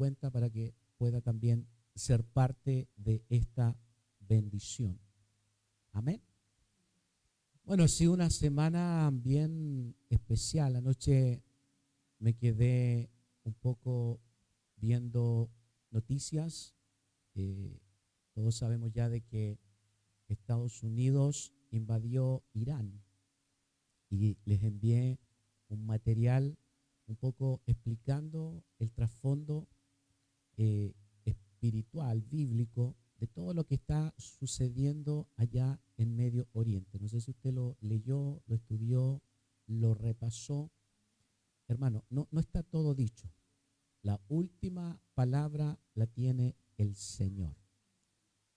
cuenta para que pueda también ser parte de esta bendición. Amén. Bueno, ha sido una semana bien especial. Anoche me quedé un poco viendo noticias. Todos sabemos ya de que Estados Unidos invadió Irán y les envié un material un poco explicando el trasfondo espiritual, bíblico, de todo lo que está sucediendo allá en Medio Oriente. No sé si usted lo leyó, lo estudió, lo repasó. Hermano, no está todo dicho. La última palabra la tiene el Señor.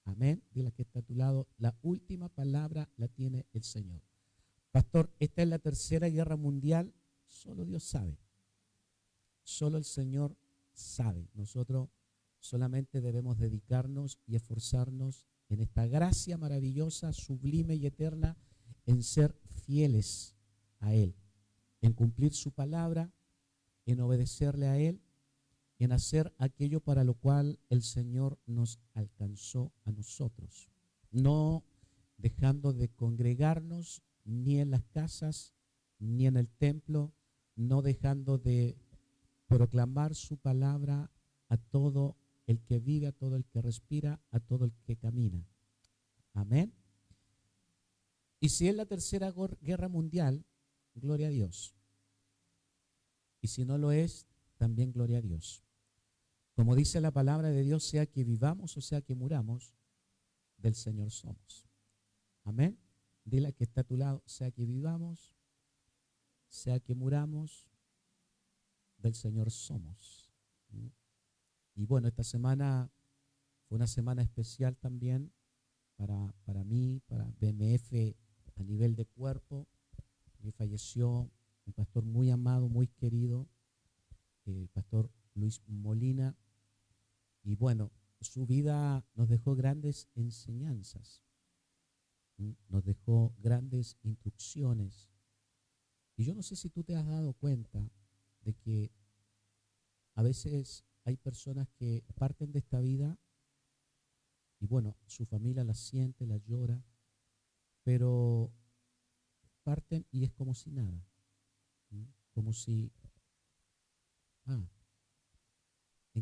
Amén. Dile que está a tu lado. La última palabra la tiene el Señor. Pastor, esta es la tercera guerra mundial. Solo Dios sabe. Solo el Señor sabe. Nosotros solamente debemos dedicarnos y esforzarnos en esta gracia maravillosa, sublime y eterna, en ser fieles a Él, en cumplir su palabra, en obedecerle a Él, en hacer aquello para lo cual el Señor nos alcanzó a nosotros, no dejando de congregarnos ni en las casas ni en el templo, no dejando de proclamar su palabra a todo el que vive, a todo el que respira, a todo el que camina. Amén. Y si es la tercera guerra mundial, gloria a Dios. Y si no lo es, también gloria a Dios. Como dice la palabra de Dios, sea que vivamos o sea que muramos, del Señor somos. Amén. Dile que está a tu lado, sea que vivamos, sea que muramos, del Señor somos. Y bueno, esta semana fue una semana especial también para mí, para BMF a nivel de cuerpo. Que falleció un pastor muy amado, muy querido, el pastor Luis Molina. Y bueno, su vida nos dejó grandes enseñanzas, nos dejó grandes instrucciones. Y yo no sé si tú te has dado cuenta de que a veces hay personas que parten de esta vida y bueno, su familia la siente, la llora, pero parten y es como si nada, como si, ¿en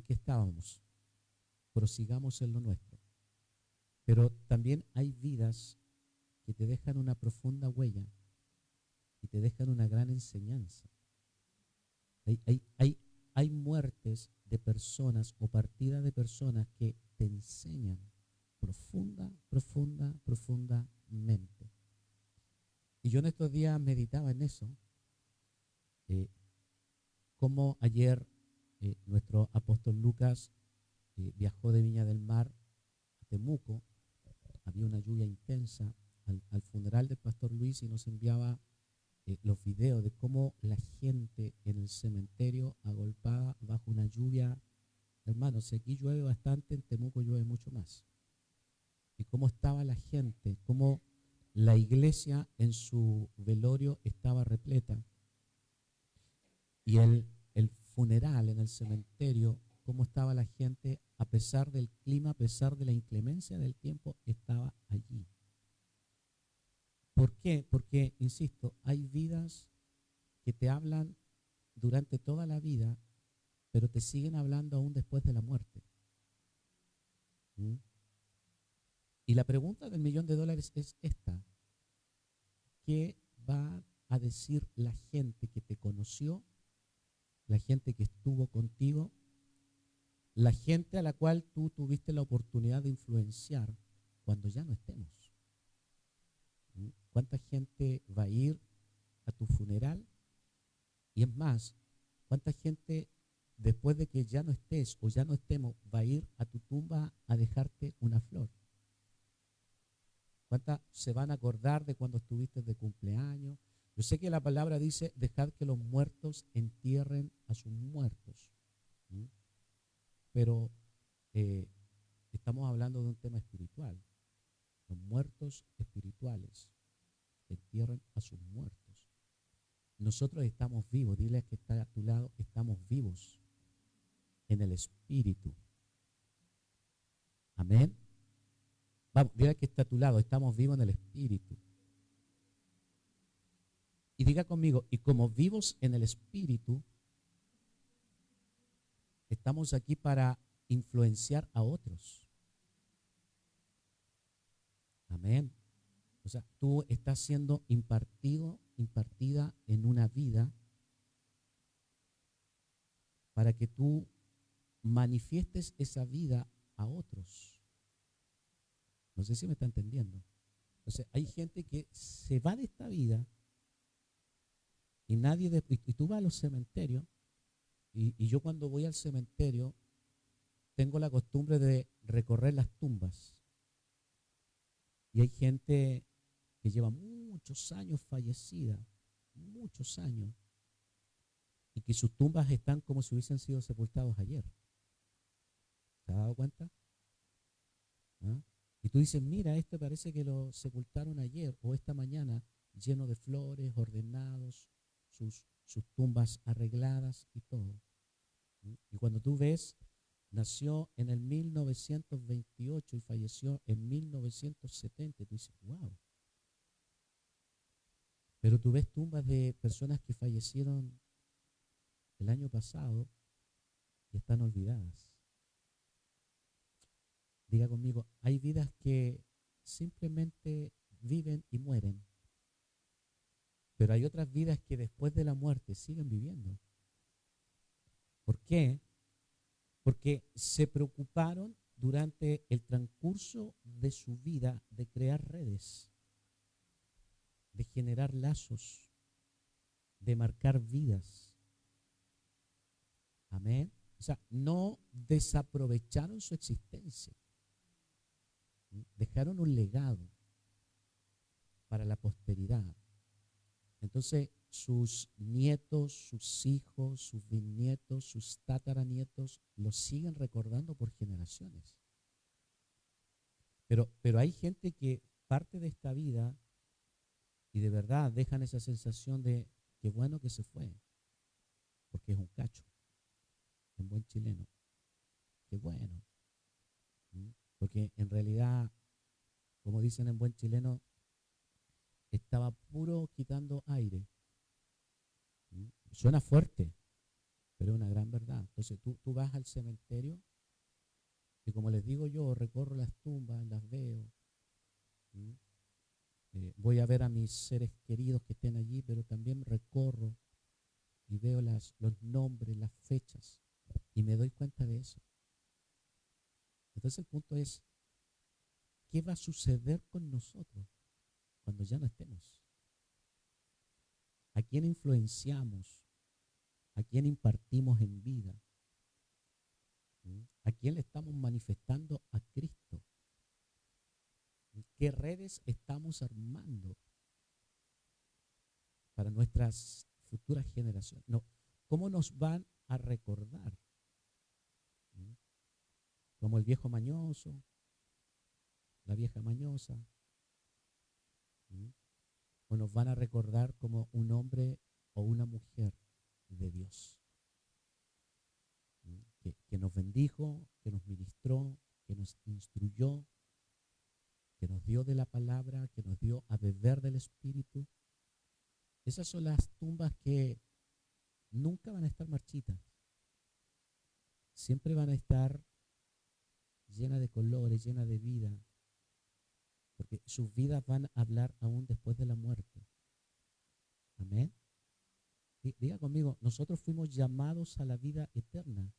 qué estábamos? Prosigamos en lo nuestro. Pero también hay vidas que te dejan una profunda huella y te dejan una gran enseñanza. Hay muertes de personas o partidas de personas que te enseñan profundamente. Y yo en estos días meditaba en eso, como ayer nuestro apóstol Lucas viajó de Viña del Mar a Temuco. Había una lluvia intensa al funeral del pastor Luis y nos enviaba los videos de cómo la gente en el cementerio agolpada bajo una lluvia. Hermanos, si aquí llueve bastante, en Temuco llueve mucho más. Y cómo estaba la gente, cómo la iglesia en su velorio estaba repleta. Y el funeral en el cementerio, cómo estaba la gente, a pesar del clima, a pesar de la inclemencia del tiempo, estaba allí. ¿Por qué? Porque, insisto, hay vidas que te hablan durante toda la vida, pero te siguen hablando aún después de la muerte. Y la pregunta del $1.000.000 es esta: ¿qué va a decir la gente que te conoció, la gente que estuvo contigo, la gente a la cual tú tuviste la oportunidad de influenciar cuando ya no estemos? ¿Cuánta gente va a ir a tu funeral? Y es más, ¿cuánta gente después de que ya no estés o ya no estemos va a ir a tu tumba a dejarte una flor? ¿Cuántas se van a acordar de cuando estuviste de cumpleaños? Yo sé que la palabra dice, dejad que los muertos entierren a sus muertos. Pero estamos hablando de un tema espiritual. Los muertos espirituales entierran a sus muertos. Nosotros estamos vivos. Dile a que está a tu lado, estamos vivos. en el Espíritu. Amén. Vamos, diga que está a tu lado, estamos vivos en el Espíritu. Y diga conmigo, y como vivos en el Espíritu, estamos aquí para influenciar a otros. Amén. O sea, tú estás siendo impartida en una vida para que tú manifiestes esa vida a otros. No sé si me está entendiendo. O sea, hay gente que se va de esta vida y y tú vas a los cementerios y yo cuando voy al cementerio tengo la costumbre de recorrer las tumbas. Y hay gente que lleva muchos años fallecida, muchos años, y que sus tumbas están como si hubiesen sido sepultados ayer. ¿Te has dado cuenta? ¿Ah? Y tú dices, mira, esto parece que lo sepultaron ayer o esta mañana, lleno de flores, ordenados, sus tumbas arregladas y todo. Y cuando tú ves, nació en el 1928 y falleció en 1970, tú dices, wow. Pero tú ves tumbas de personas que fallecieron el año pasado y están olvidadas. Diga conmigo, hay vidas que simplemente viven y mueren, pero hay otras vidas que después de la muerte siguen viviendo. ¿Por qué? Porque se preocuparon durante el transcurso de su vida de crear redes, de generar lazos, de marcar vidas. Amén. O sea, no desaprovecharon su existencia. Dejaron un legado para la posteridad. Entonces, sus nietos, sus hijos, sus bisnietos, sus tataranietos, los siguen recordando por generaciones. Pero hay gente que parte de esta vida y de verdad dejan esa sensación de qué bueno que se fue, porque es un cacho, en buen chileno. Qué bueno. Porque en realidad, como dicen en buen chileno, estaba puro quitando aire. Suena fuerte, pero es una gran verdad. Entonces tú vas al cementerio y como les digo yo, recorro las tumbas, las veo. Voy a ver a mis seres queridos que estén allí, pero también recorro y veo los nombres, las fechas y me doy cuenta de eso. Entonces el punto es, ¿qué va a suceder con nosotros cuando ya no estemos? ¿A quién influenciamos? ¿A quién impartimos en vida? ¿A quién le estamos manifestando a Cristo? ¿Qué redes estamos armando para nuestras futuras generaciones? No, ¿cómo nos van a recordar? ¿Como el viejo mañoso? ¿La vieja mañosa? ¿O nos van a recordar como un hombre o una mujer de Dios? Que nos bendijo, que nos ministró, que nos instruyó, que nos dio de la palabra, que nos dio a beber del Espíritu. Esas son las tumbas que nunca van a estar marchitas. Siempre van a estar llenas de colores, llenas de vida, porque sus vidas van a hablar aún después de la muerte. Amén. Diga conmigo, nosotros fuimos llamados a la vida eterna.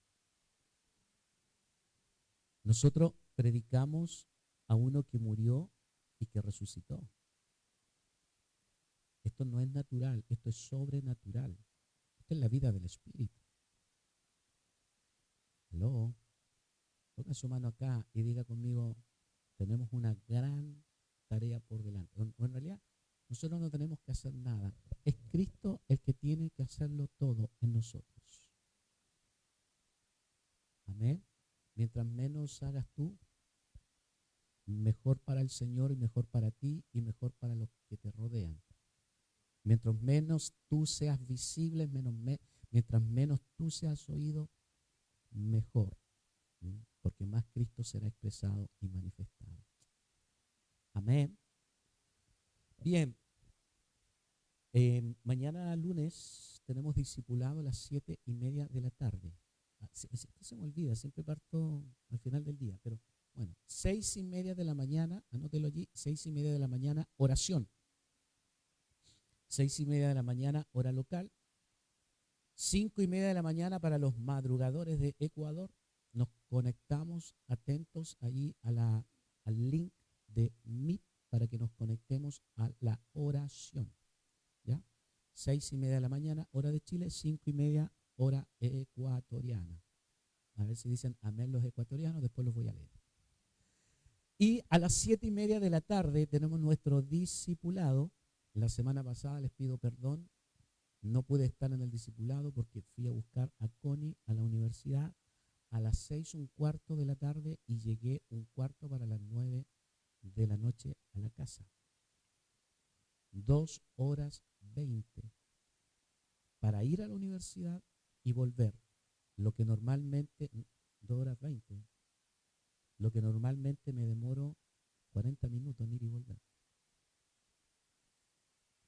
Nosotros predicamos a uno que murió y que resucitó. Esto no es natural, esto es sobrenatural. Esta es la vida del Espíritu. Aló. Ponga su mano acá y diga conmigo, tenemos una gran tarea por delante. O en realidad, nosotros no tenemos que hacer nada. Es Cristo el que tiene que hacerlo todo en nosotros. Amén. Mientras menos hagas tú, mejor para el Señor y mejor para ti y mejor para los que te rodean. Mientras menos tú seas visible, mientras menos tú seas oído, mejor, porque más Cristo será expresado y manifestado. Amén. Bien, mañana lunes tenemos discipulado a las 7:30 de la tarde. Esto se me olvida, siempre parto al final del día, pero bueno, 6:30 de la mañana, anótelo allí, 6:30 de la mañana, oración. 6:30 de la mañana, hora local. 5:30 de la mañana para los madrugadores de Ecuador. Nos conectamos atentos allí al link de Meet para que nos conectemos a la oración. ¿Ya? 6:30 de la mañana, hora de Chile, 5:30, hora ecuatoriana. A ver si dicen amén los ecuatorianos, después los voy a leer. Y a las 7:30 de la tarde tenemos nuestro discipulado. La semana pasada les pido perdón, no pude estar en el discipulado porque fui a buscar a Connie a la universidad a las 6:15 de la tarde y llegué 1:15 para las 9 de la noche a la casa. 2 horas 20 para ir a la universidad y volver. Lo que normalmente, 2 horas 20, lo que normalmente me demoro 40 minutos en ir y volver.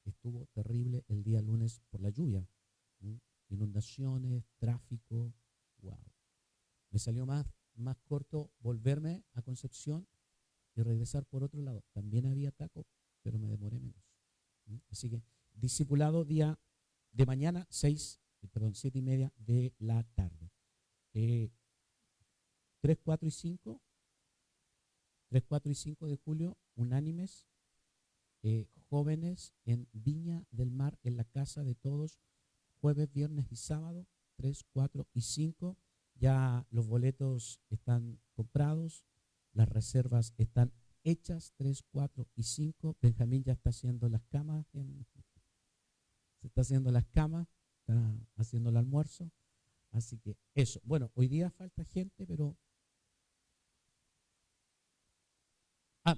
Estuvo terrible el día lunes por la lluvia. Inundaciones, tráfico, wow. Me salió más corto volverme a Concepción y regresar por otro lado. También había taco, pero me demoré menos. Así que discipulado día de mañana, 7:30 de la tarde. 3, 4 y 5 de julio, unánimes, jóvenes en Viña del Mar, en la casa de todos, jueves, viernes y sábado, 3, 4 y 5. Ya los boletos están comprados, las reservas están hechas, 3, 4 y 5. Benjamín ya está haciendo las camas, se está haciendo las camas, está haciendo el almuerzo. Así que eso. Bueno, hoy día falta gente, pero...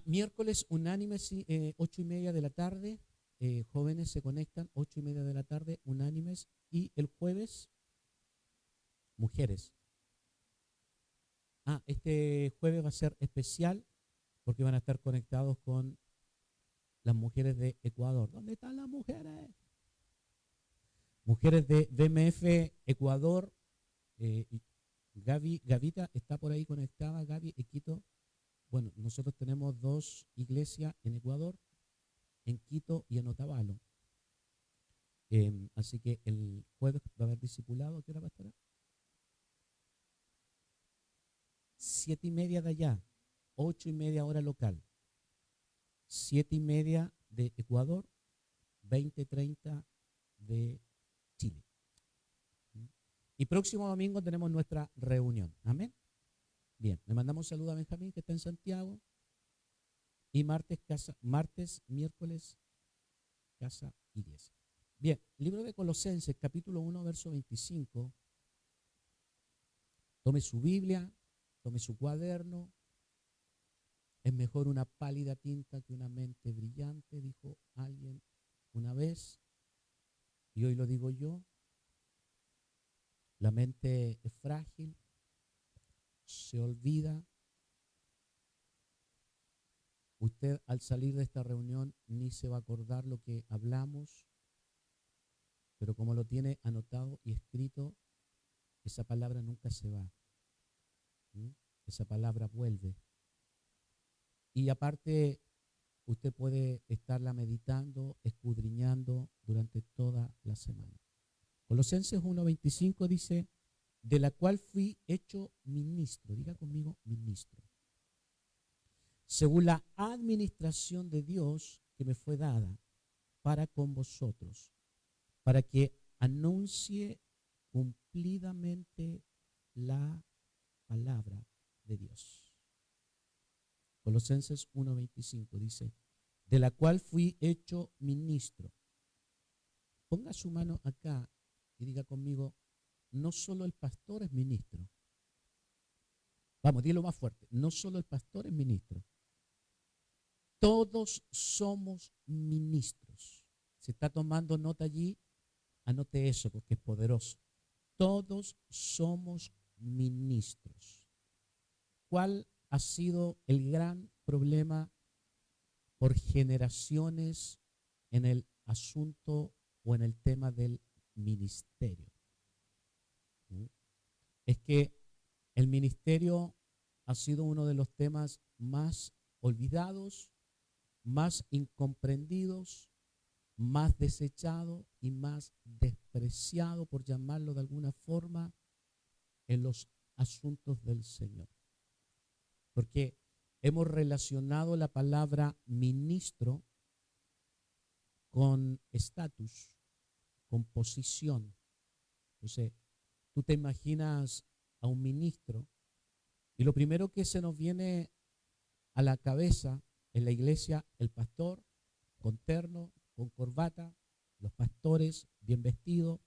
miércoles unánimes, 8:30 de la tarde. Jóvenes se conectan, 8:30 de la tarde, unánimes. Y el jueves, mujeres. Este jueves va a ser especial porque van a estar conectados con las mujeres de Ecuador. ¿Dónde están las mujeres? Mujeres de BMF Ecuador. Gavita está por ahí conectada. Gaby, Quito. Bueno, nosotros tenemos 2 iglesias en Ecuador, en Quito y en Otavalo. Así que el jueves va a haber discipulado. ¿Qué hora, pastora? 7:30 de allá, 8:30 hora local, 7:30 de Ecuador, 20:30 de Chile. Y próximo domingo tenemos nuestra reunión. Amén. Bien, le mandamos un saludo a Benjamín, que está en Santiago. Y martes, miércoles, casa iglesia. Bien, libro de Colosenses, capítulo 1, verso 25. Tome su Biblia, tome su cuaderno. Es mejor una pálida tinta que una mente brillante, dijo alguien una vez. Y hoy lo digo yo. La mente es frágil, se olvida. Usted al salir de esta reunión ni se va a acordar lo que hablamos, pero como lo tiene anotado y escrito, esa palabra nunca se va. Esa palabra vuelve. Y aparte, usted puede estarla meditando, escudriñando durante toda la semana. Colosenses 1:25 dice, de la cual fui hecho ministro. Diga conmigo, ministro. Según la administración de Dios que me fue dada para con vosotros, para que anuncie cumplidamente la palabra de Dios. Colosenses 1:25 dice, de la cual fui hecho ministro. Ponga su mano acá y diga conmigo, no solo el pastor es ministro. Vamos, dilo más fuerte, no solo el pastor es ministro. Todos somos ministros. Si está tomando nota allí, anote eso porque es poderoso. Todos somos ministros. ¿Cuál ha sido el gran problema por generaciones en el asunto o en el tema del ministerio? Es que el ministerio ha sido uno de los temas más olvidados, más incomprendidos, más desechado y más despreciado, por llamarlo de alguna forma, en los asuntos del Señor. Porque hemos relacionado la palabra ministro con estatus, con posición. Entonces, tú te imaginas a un ministro y lo primero que se nos viene a la cabeza en la iglesia, el pastor con terno, con corbata, los pastores bien vestidos,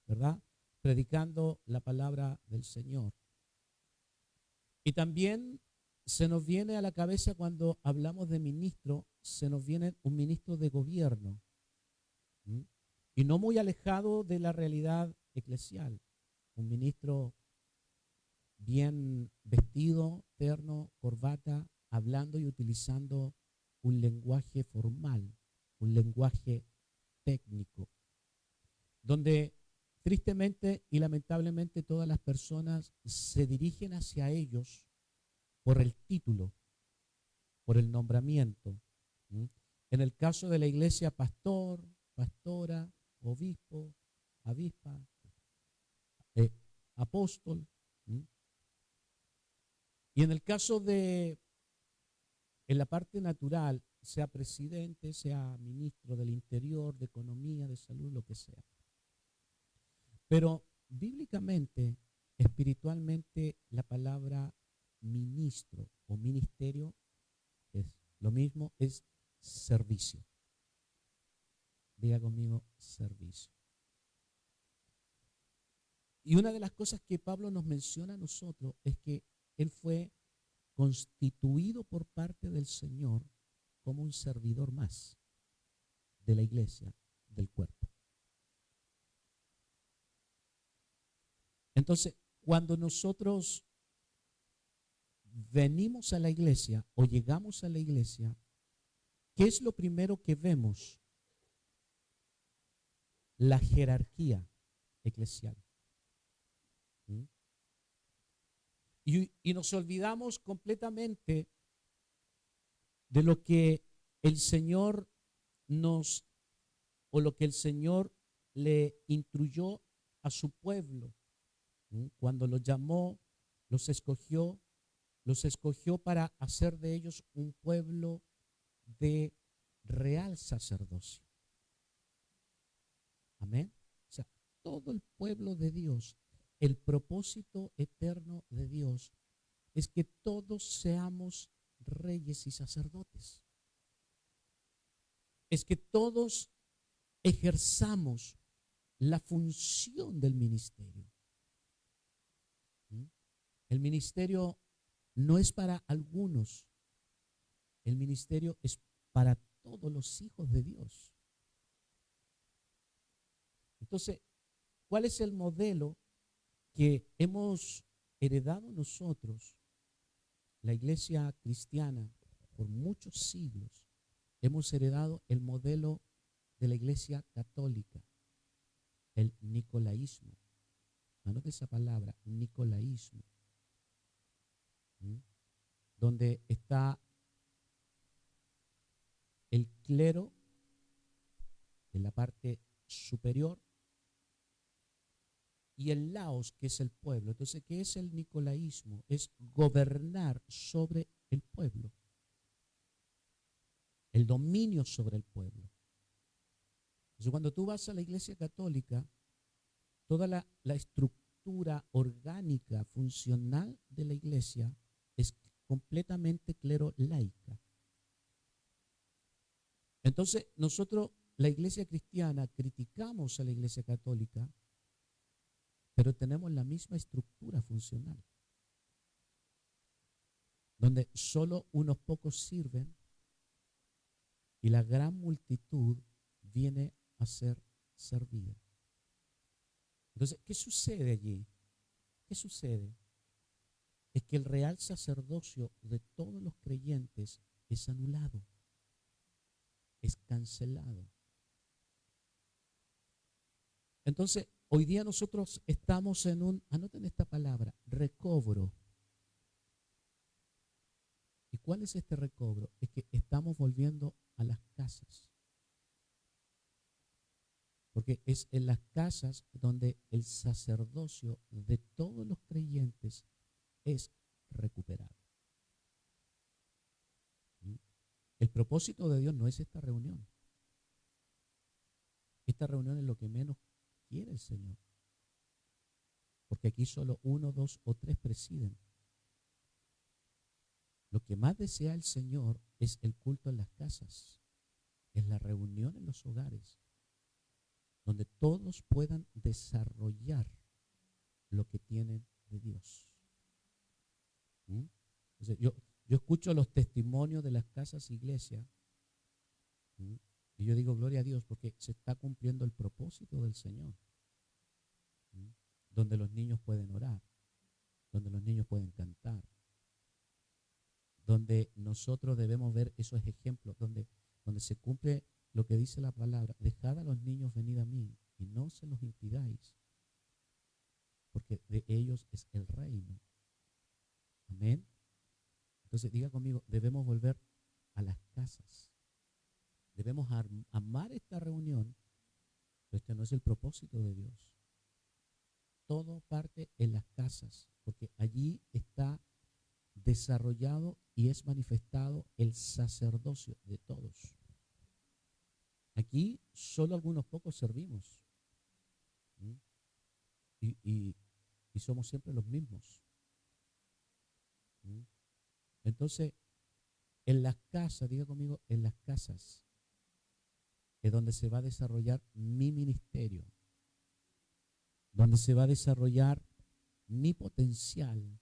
¿verdad? Predicando la palabra del Señor. Y también se nos viene a la cabeza cuando hablamos de ministro, se nos viene un ministro de gobierno. ¿Mm? Y no muy alejado de la realidad eclesial. Un ministro bien vestido, terno, corbata, hablando y utilizando un lenguaje formal, un lenguaje técnico, donde tristemente y lamentablemente todas las personas se dirigen hacia ellos por el título, por el nombramiento. ¿Mm? En el caso de la iglesia, pastor, pastora, obispo, avispa, apóstol. ¿Mm? Y en el caso de, en la parte natural, sea presidente, sea ministro del Interior, de Economía, de Salud, lo que sea. Pero bíblicamente, espiritualmente, la palabra ministro o ministerio es lo mismo, es servicio. Diga conmigo, servicio. Y una de las cosas que Pablo nos menciona a nosotros es que él fue constituido por parte del Señor como un servidor más de la iglesia, del cuerpo. Entonces, cuando nosotros venimos a la iglesia o llegamos a la iglesia, ¿qué es lo primero que vemos? La jerarquía eclesial. ¿Mm? Y nos olvidamos completamente de lo que el Señor nos, o lo que el Señor le instruyó a su pueblo. ¿Mm? Cuando los llamó, los escogió para hacer de ellos un pueblo de real sacerdocio. Amén. O sea, todo el pueblo de Dios, el propósito eterno de Dios es que todos seamos reyes y sacerdotes. Es que todos ejerzamos la función del ministerio. ¿Mm? El ministerio no es para algunos, el ministerio es para todos los hijos de Dios. Entonces, ¿cuál es el modelo que hemos heredado nosotros, la iglesia cristiana, por muchos siglos? Hemos heredado el modelo de la iglesia católica, el nicolaísmo. Anote esa palabra, nicolaísmo. ¿Mm? Donde está el clero en la parte superior y el laos, que es el pueblo. Entonces, ¿qué es el nicolaísmo? Es gobernar sobre el pueblo, el dominio sobre el pueblo. Entonces, cuando tú vas a la iglesia católica, toda la estructura orgánica, funcional de la iglesia es completamente clero-laica. Entonces, nosotros, la iglesia cristiana, criticamos a la iglesia católica, pero tenemos la misma estructura funcional, donde solo unos pocos sirven y la gran multitud viene a ser servida. Entonces, ¿qué sucede allí? ¿Qué sucede? es que el real sacerdocio de todos los creyentes es anulado, es cancelado. Entonces, hoy día nosotros estamos en anoten esta palabra, recobro. ¿Y cuál es este recobro? Es que estamos volviendo a las casas. Porque es en las casas donde el sacerdocio de todos los creyentes es recuperado. El propósito de Dios no es esta reunión. Esta reunión es lo que menos quiere el Señor. Porque aquí solo 1, 2 o 3 presiden. Lo que más desea el Señor es el culto en las casas, es la reunión en los hogares, donde todos puedan desarrollar lo que tienen de Dios. Entonces, yo escucho los testimonios de las casas iglesia y yo digo gloria a Dios porque se está cumpliendo el propósito del Señor, donde los niños pueden orar, donde los niños pueden cantar, donde nosotros debemos ver esos ejemplos, donde se cumple lo que dice la palabra: dejad a los niños venir a mí y no se los impidáis, porque de ellos es el reino. Amén. Entonces diga conmigo, debemos volver a las casas. Debemos amar esta reunión, pero este no es el propósito de Dios. Todo parte en las casas, porque allí está desarrollado y es manifestado el sacerdocio de todos. Aquí solo algunos pocos servimos. Y somos siempre los mismos. Entonces, en las casas, diga conmigo, en las casas es donde se va a desarrollar mi ministerio, donde se va a desarrollar mi potencial,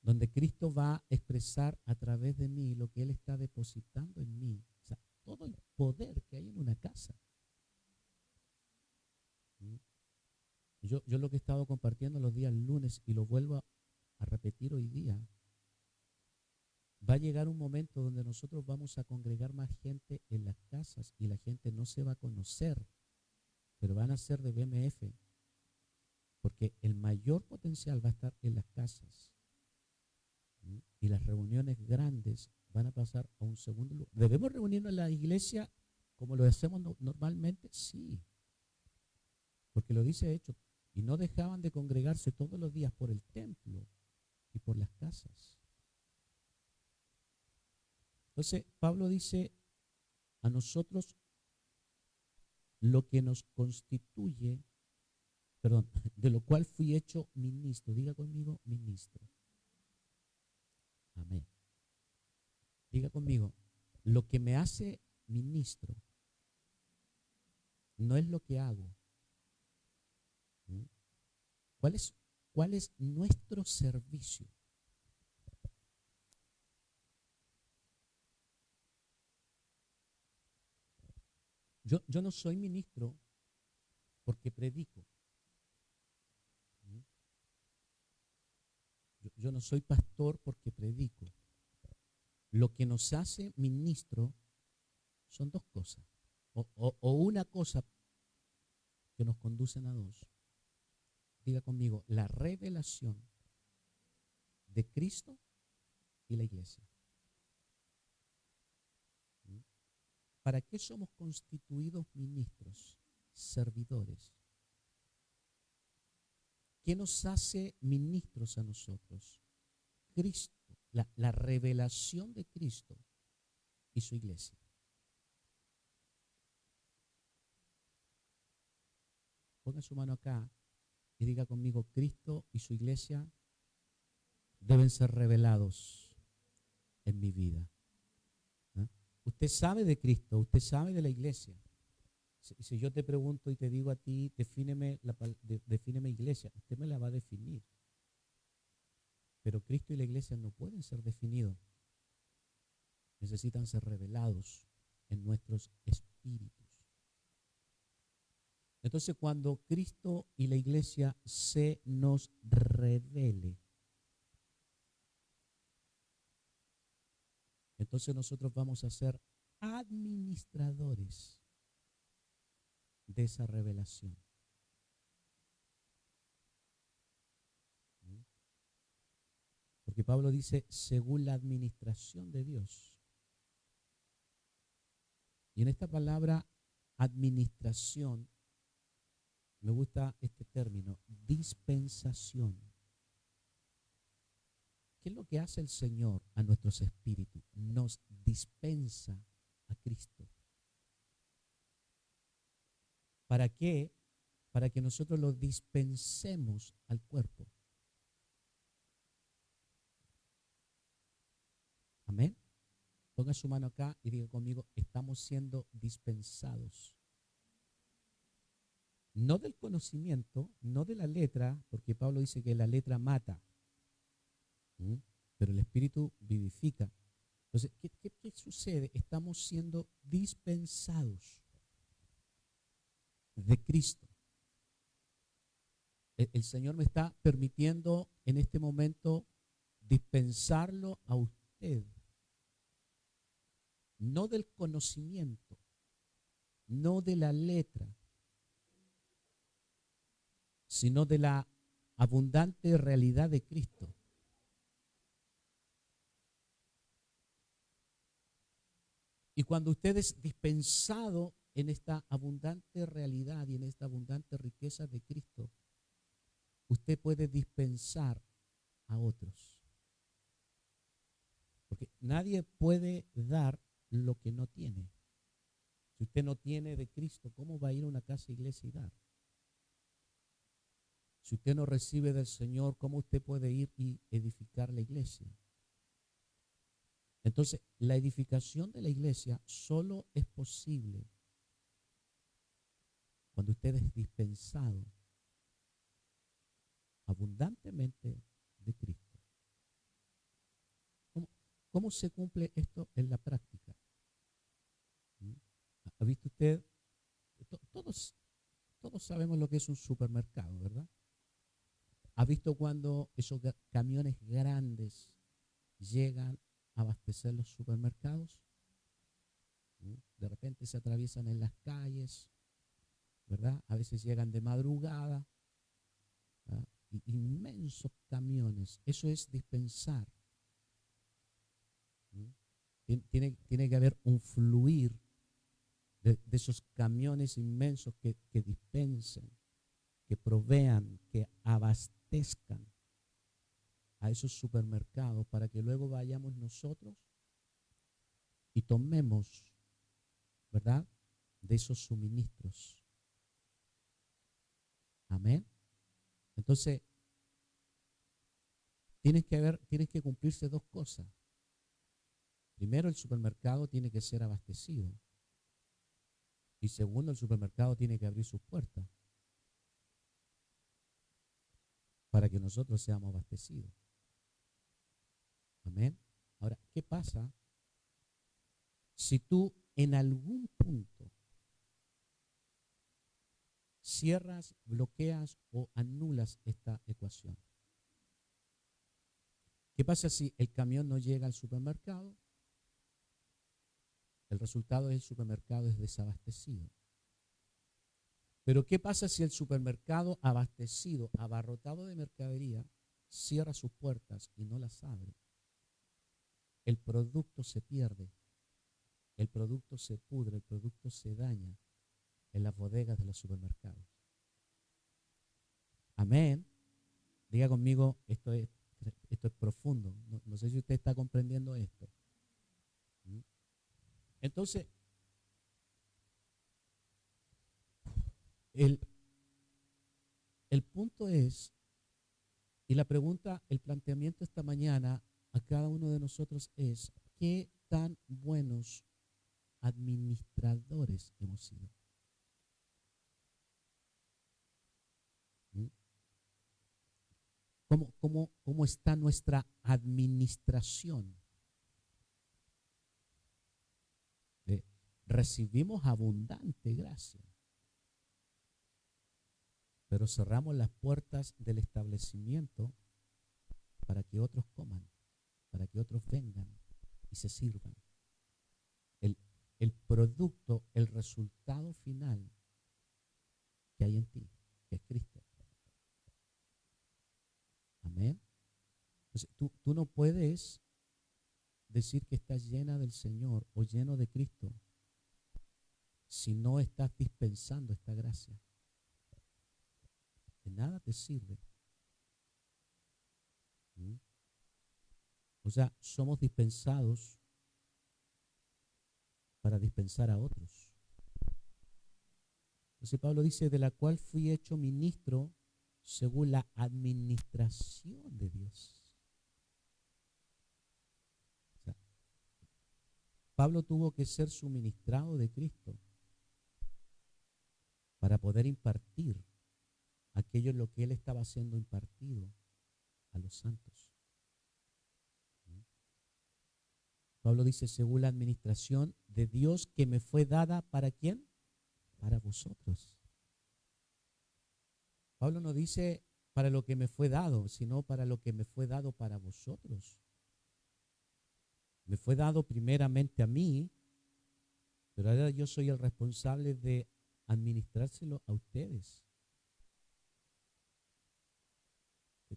donde Cristo va a expresar a través de mí lo que Él está depositando en mí. O sea, todo el poder que hay en una casa. Yo lo que he estado compartiendo los días lunes y lo vuelvo a repetir hoy día, va a llegar un momento donde nosotros vamos a congregar más gente en las casas y la gente no se va a conocer, pero van a ser de BMF, porque el mayor potencial va a estar en las casas. Y las reuniones grandes van a pasar a un segundo lugar. ¿Debemos reunirnos en la iglesia como lo hacemos normalmente? Sí, porque lo dice Hechos. Y no dejaban de congregarse todos los días por el templo y por las casas. Entonces, Pablo dice a nosotros lo que nos constituye, de lo cual fui hecho ministro. Diga conmigo, ministro. Amén. Diga conmigo, lo que me hace ministro no es lo que hago. ¿Cuál es nuestro servicio? Yo no soy ministro porque predico. Yo no soy pastor porque predico. Lo que nos hace ministro son dos cosas. O una cosa que nos conducen a dos. Diga conmigo, la revelación de Cristo y la iglesia. ¿Para qué somos constituidos ministros, servidores? ¿Qué nos hace ministros a nosotros? Cristo, la revelación de Cristo y su iglesia. Ponga su mano acá y diga conmigo, Cristo y su iglesia deben ser revelados en mi vida. Usted sabe de Cristo, usted sabe de la iglesia. Si yo te pregunto y te digo a ti, defíneme iglesia, usted me la va a definir. Pero Cristo y la iglesia no pueden ser definidos. Necesitan ser revelados en nuestros espíritus. Entonces, cuando Cristo y la iglesia se nos revele, Entonces nosotros vamos a ser administradores de esa revelación. Porque Pablo dice, según la administración de Dios. Y en esta palabra, administración, me gusta este término, dispensación. ¿Qué es lo que hace el Señor a nuestros espíritus? Nos dispensa a Cristo. ¿Para qué? Para que nosotros lo dispensemos al cuerpo. Amén. Ponga su mano acá y diga conmigo, estamos siendo dispensados. No del conocimiento, no de la letra, porque Pablo dice que la letra mata, pero el Espíritu vivifica. Entonces, ¿qué sucede? Estamos siendo dispensados de Cristo. El Señor me está permitiendo en este momento dispensarlo a usted. No del conocimiento, no de la letra, sino de la abundante realidad de Cristo. Y cuando usted es dispensado en esta abundante realidad y en esta abundante riqueza de Cristo, usted puede dispensar a otros. Porque nadie puede dar lo que no tiene. Si usted no tiene de Cristo, ¿cómo va a ir a una casa iglesia y dar? Si usted no recibe del Señor, ¿cómo usted puede ir y edificar la iglesia? Entonces, la edificación de la iglesia solo es posible cuando usted es dispensado abundantemente de Cristo. ¿Cómo se cumple esto en la práctica? ¿Ha visto usted? Todos sabemos lo que es un supermercado, ¿verdad? ¿Ha visto cuando esos camiones grandes llegan a abastecer los supermercados? De repente se atraviesan en las calles, ¿verdad? A veces llegan de madrugada, ¿verdad? Inmensos camiones. Eso es dispensar. Tiene que haber un fluir de esos camiones inmensos que dispensen, que provean, que abastezcan a esos supermercados para que luego vayamos nosotros y tomemos, ¿verdad?, de esos suministros. Amén. Entonces, tienen que cumplirse dos cosas. Primero, el supermercado tiene que ser abastecido. Y segundo, el supermercado tiene que abrir sus puertas para que nosotros seamos abastecidos. Amén. Ahora, ¿qué pasa si tú en algún punto cierras, bloqueas o anulas esta ecuación? ¿Qué pasa si el camión no llega al supermercado? El resultado es el supermercado es desabastecido. Pero ¿qué pasa si el supermercado abastecido, abarrotado de mercadería, cierra sus puertas y no las abre? El producto se pierde, el producto se pudre, el producto se daña en las bodegas de los supermercados. Amén. Diga conmigo, esto es profundo. No sé si usted está comprendiendo esto. Entonces, el punto es, y la pregunta, el planteamiento esta mañana a cada uno de nosotros es, ¿qué tan buenos administradores hemos sido? ¿Cómo está nuestra administración? Recibimos abundante gracia, pero cerramos las puertas del establecimiento para que otros coman, para que otros vengan y se sirvan. el producto, el resultado final que hay en ti, que es Cristo. Amén. Entonces, tú no puedes decir que estás llena del Señor o lleno de Cristo si no estás dispensando esta gracia. De nada te sirve. ¿Mm? O sea, somos dispensados para dispensar a otros. Entonces Pablo dice, de la cual fui hecho ministro según la administración de Dios. O sea, Pablo tuvo que ser suministrado de Cristo para poder impartir aquello en lo que él estaba siendo impartido a los santos. Pablo dice, según la administración de Dios que me fue dada, ¿para quién? Para vosotros. Pablo no dice para lo que me fue dado, sino para lo que me fue dado para vosotros. Me fue dado primeramente a mí, pero ahora yo soy el responsable de administrárselo a ustedes.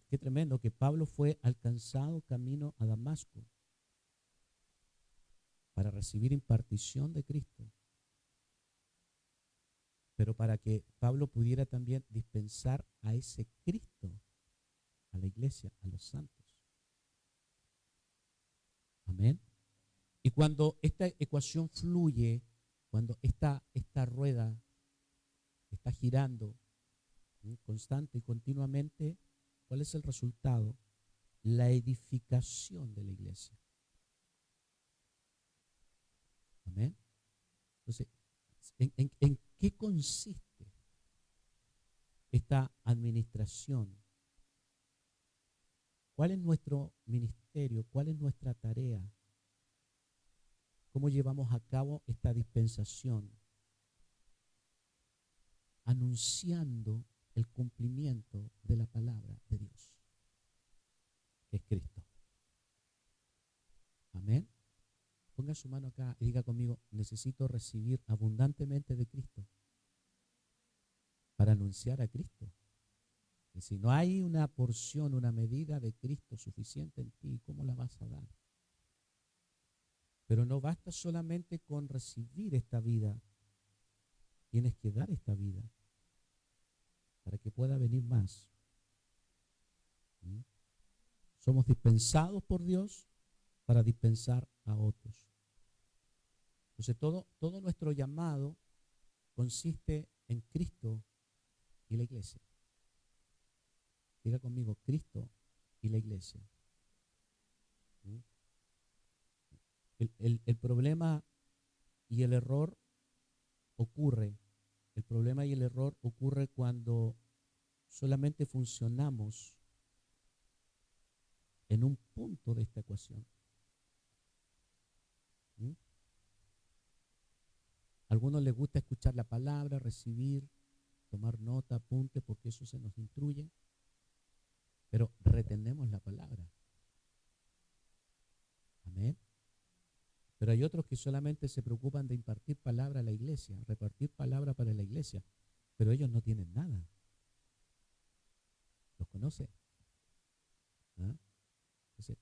Qué tremendo que Pablo fue alcanzado camino a Damasco para recibir impartición de Cristo, pero para que Pablo pudiera también dispensar a ese Cristo, a la iglesia, a los santos. Amén. Y cuando esta ecuación fluye, cuando esta rueda está girando constante y continuamente, ¿cuál es el resultado? La edificación de la iglesia. Amén. Entonces, ¿en qué consiste esta administración? ¿Cuál es nuestro ministerio? ¿Cuál es nuestra tarea? ¿Cómo llevamos a cabo esta dispensación? Anunciando el cumplimiento de la palabra de Dios, que es Cristo. Amén. Ponga su mano acá y diga conmigo, necesito recibir abundantemente de Cristo para anunciar a Cristo. Y si no hay una porción, una medida de Cristo suficiente en ti, ¿cómo la vas a dar? Pero no basta solamente con recibir esta vida, tienes que dar esta vida para que pueda venir más. ¿Mm? Somos dispensados por Dios para dispensar a otros. Entonces todo nuestro llamado consiste en Cristo y la iglesia. Diga conmigo, Cristo y la iglesia. ¿Mm? El problema y el error ocurre. El problema y el error ocurre cuando solamente funcionamos en un punto de esta ecuación. ¿Mm? A algunos les gusta escuchar la palabra, recibir, tomar nota, apunte, porque eso se nos instruye, pero retenemos la palabra. Amén. Pero hay otros que solamente se preocupan de impartir palabra a la iglesia, repartir palabra para la iglesia, pero ellos no tienen nada. ¿Los conoce? ¿Ah? Entonces,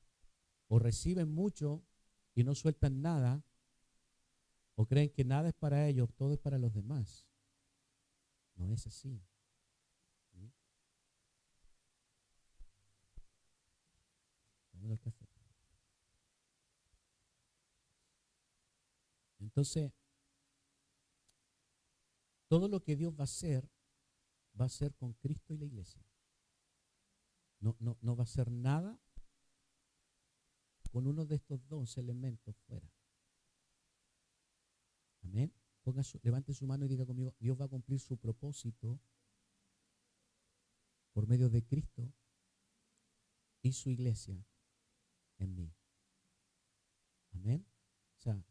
o reciben mucho y no sueltan nada, o creen que nada es para ellos, todo es para los demás. No es así. ¿Mm? Vamos al café. Entonces, todo lo que Dios va a ser con Cristo y la iglesia. No va a ser nada con uno de estos dos elementos fuera. Amén. Levante su mano y diga conmigo, Dios va a cumplir su propósito por medio de Cristo y su iglesia en mí. Amén. O sea,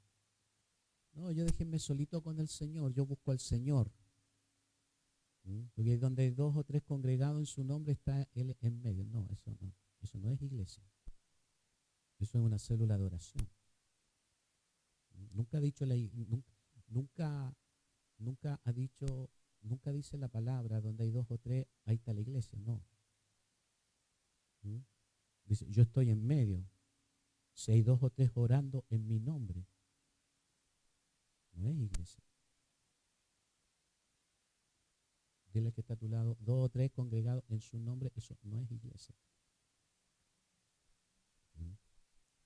no, yo déjenme solito con el Señor, yo busco al Señor. Porque donde hay dos o tres congregados en su nombre está Él en medio. No, eso no es iglesia. Eso es una célula de oración. Nunca ha dicho nunca, nunca ha dicho, nunca dice la palabra donde hay dos o tres, ahí está la iglesia, no. ¿Mm? Dice, yo estoy en medio. Si hay dos o tres orando en mi nombre, no es iglesia. Dile que está a tu lado, dos o tres congregados en su nombre, eso no es iglesia. ¿Mm?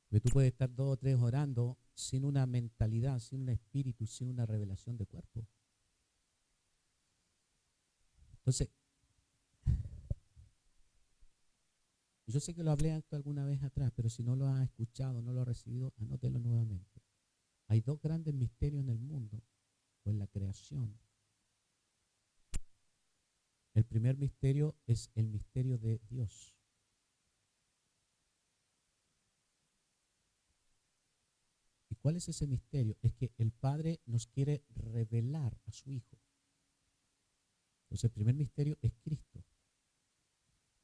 Porque tú puedes estar dos o tres orando sin una mentalidad, sin un espíritu, sin una revelación de cuerpo. Entonces, yo sé que lo hablé esto alguna vez atrás, pero si no lo has escuchado, no lo has recibido, anótelo nuevamente. Hay dos grandes misterios en el mundo, o en la creación. El primer misterio es el misterio de Dios. ¿Y cuál es ese misterio? Es que el Padre nos quiere revelar a su Hijo. Entonces el primer misterio es Cristo.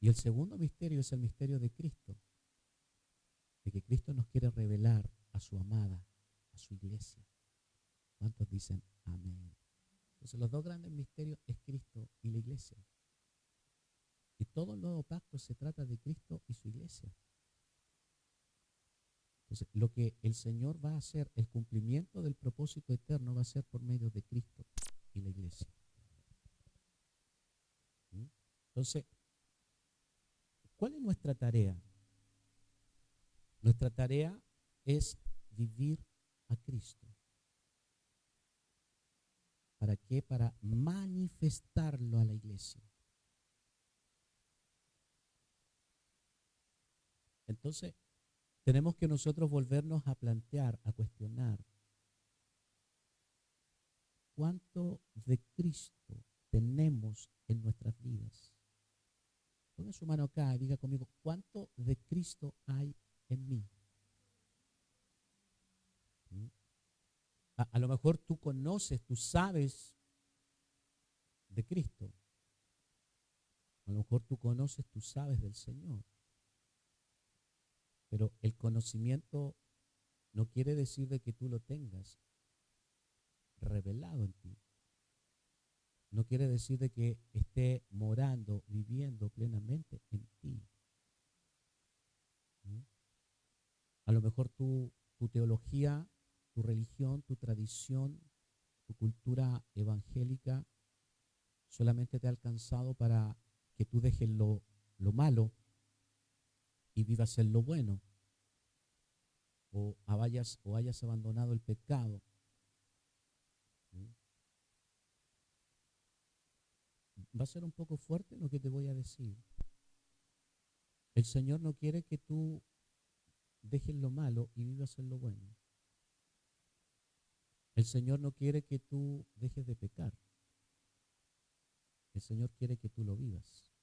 Y el segundo misterio es el misterio de Cristo. De que Cristo nos quiere revelar a su amada, a su iglesia. ¿Cuántos dicen amén? Entonces los dos grandes misterios es Cristo y la iglesia. Y todo el nuevo pacto se trata de Cristo y su iglesia. Entonces, lo que el Señor va a hacer, el cumplimiento del propósito eterno va a ser por medio de Cristo y la iglesia. ¿Mm? Entonces, ¿cuál es nuestra tarea? Nuestra tarea es vivir a Cristo. ¿Para qué? Para manifestarlo a la iglesia. Entonces, tenemos que nosotros volvernos a plantear, a cuestionar, ¿cuánto de Cristo tenemos en nuestras vidas? Ponga su mano acá y diga conmigo, ¿cuánto de Cristo hay en mí? ¿Mm? A lo mejor tú conoces, tú sabes de Cristo. A lo mejor tú conoces, tú sabes del Señor. Pero el conocimiento no quiere decir de que tú lo tengas revelado en ti. No quiere decir de que esté morando, viviendo plenamente en ti. ¿Mm? A lo mejor tu teología, tu religión, tu tradición, tu cultura evangélica solamente te ha alcanzado para que tú dejes lo malo y vivas en lo bueno. O hayas abandonado el pecado. ¿Mm? Va a ser un poco fuerte lo que te voy a decir. El Señor no quiere que tú dejes lo malo y vivas en lo bueno. El Señor no quiere que tú dejes de pecar. El Señor quiere que tú lo vivas.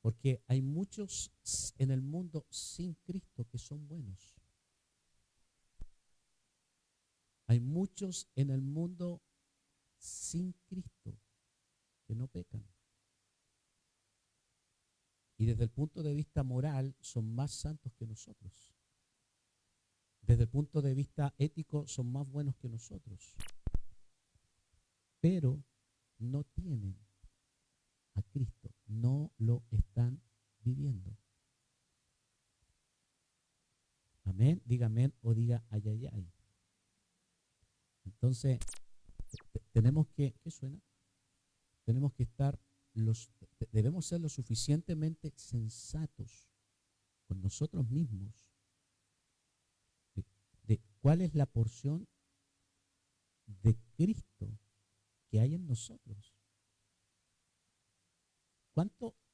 Porque hay muchos en el mundo sin Cristo que son buenos. Hay muchos en el mundo sin Cristo que no pecan. Y desde el punto de vista moral son más santos que nosotros. Desde el punto de vista ético son más buenos que nosotros. Pero no tienen a Cristo, no lo están viviendo. Amén, diga amén o diga ay, ay, ay. Entonces, tenemos que, ¿qué suena? Tenemos que estar, debemos ser lo suficientemente sensatos con nosotros mismos de cuál es la porción de Cristo que hay en nosotros.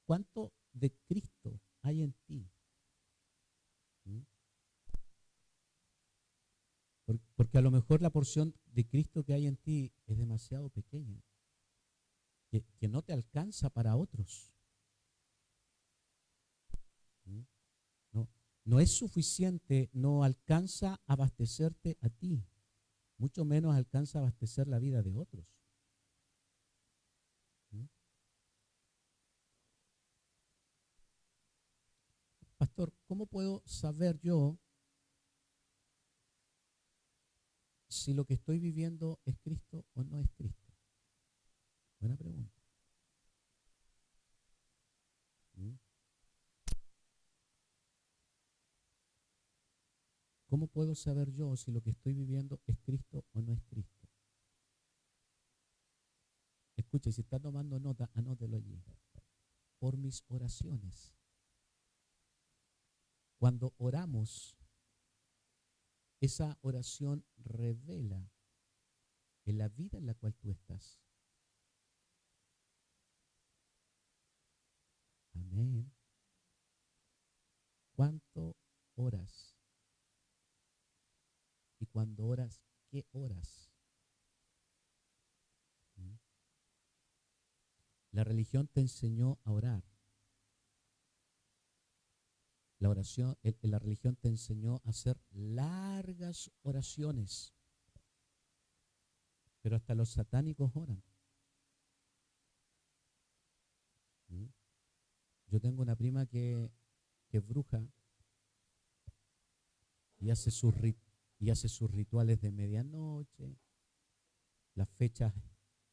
¿Cuánto de Cristo hay en ti? ¿Mm? Porque a lo mejor la porción de Cristo que hay en ti es demasiado pequeña, que no te alcanza para otros. ¿Mm? No, no es suficiente, no alcanza a abastecerte a ti, mucho menos alcanza a abastecer la vida de otros. ¿Mm? Pastor, ¿cómo puedo saber yo si lo que estoy viviendo es Cristo o no es Cristo? Buena pregunta. ¿Mm? ¿Cómo puedo saber yo si lo que estoy viviendo es Cristo o no es Cristo? Escuche, si está tomando nota, anótelo allí. Por mis oraciones. Cuando oramos, esa oración revela en la vida en la cual tú estás. Amén. ¿Cuánto oras? Y cuando oras, ¿qué oras? ¿Mm? La religión te enseñó a orar. La religión te enseñó a hacer largas oraciones. Pero hasta los satánicos oran. ¿Mm? Yo tengo una prima que es bruja y y hace sus rituales de medianoche, las fechas,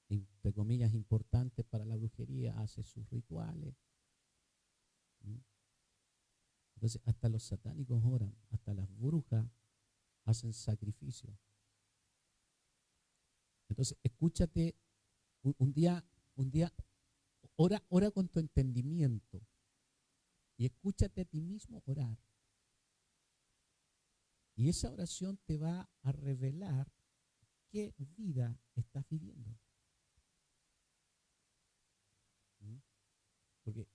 entre comillas, importantes para la brujería, hace sus rituales. ¿Mm? Entonces, hasta los satánicos oran, hasta las brujas hacen sacrificios. Entonces, escúchate un día, ora con tu entendimiento y escúchate a ti mismo orar. Y esa oración te va a revelar qué vida estás viviendo. ¿Mm? Porque,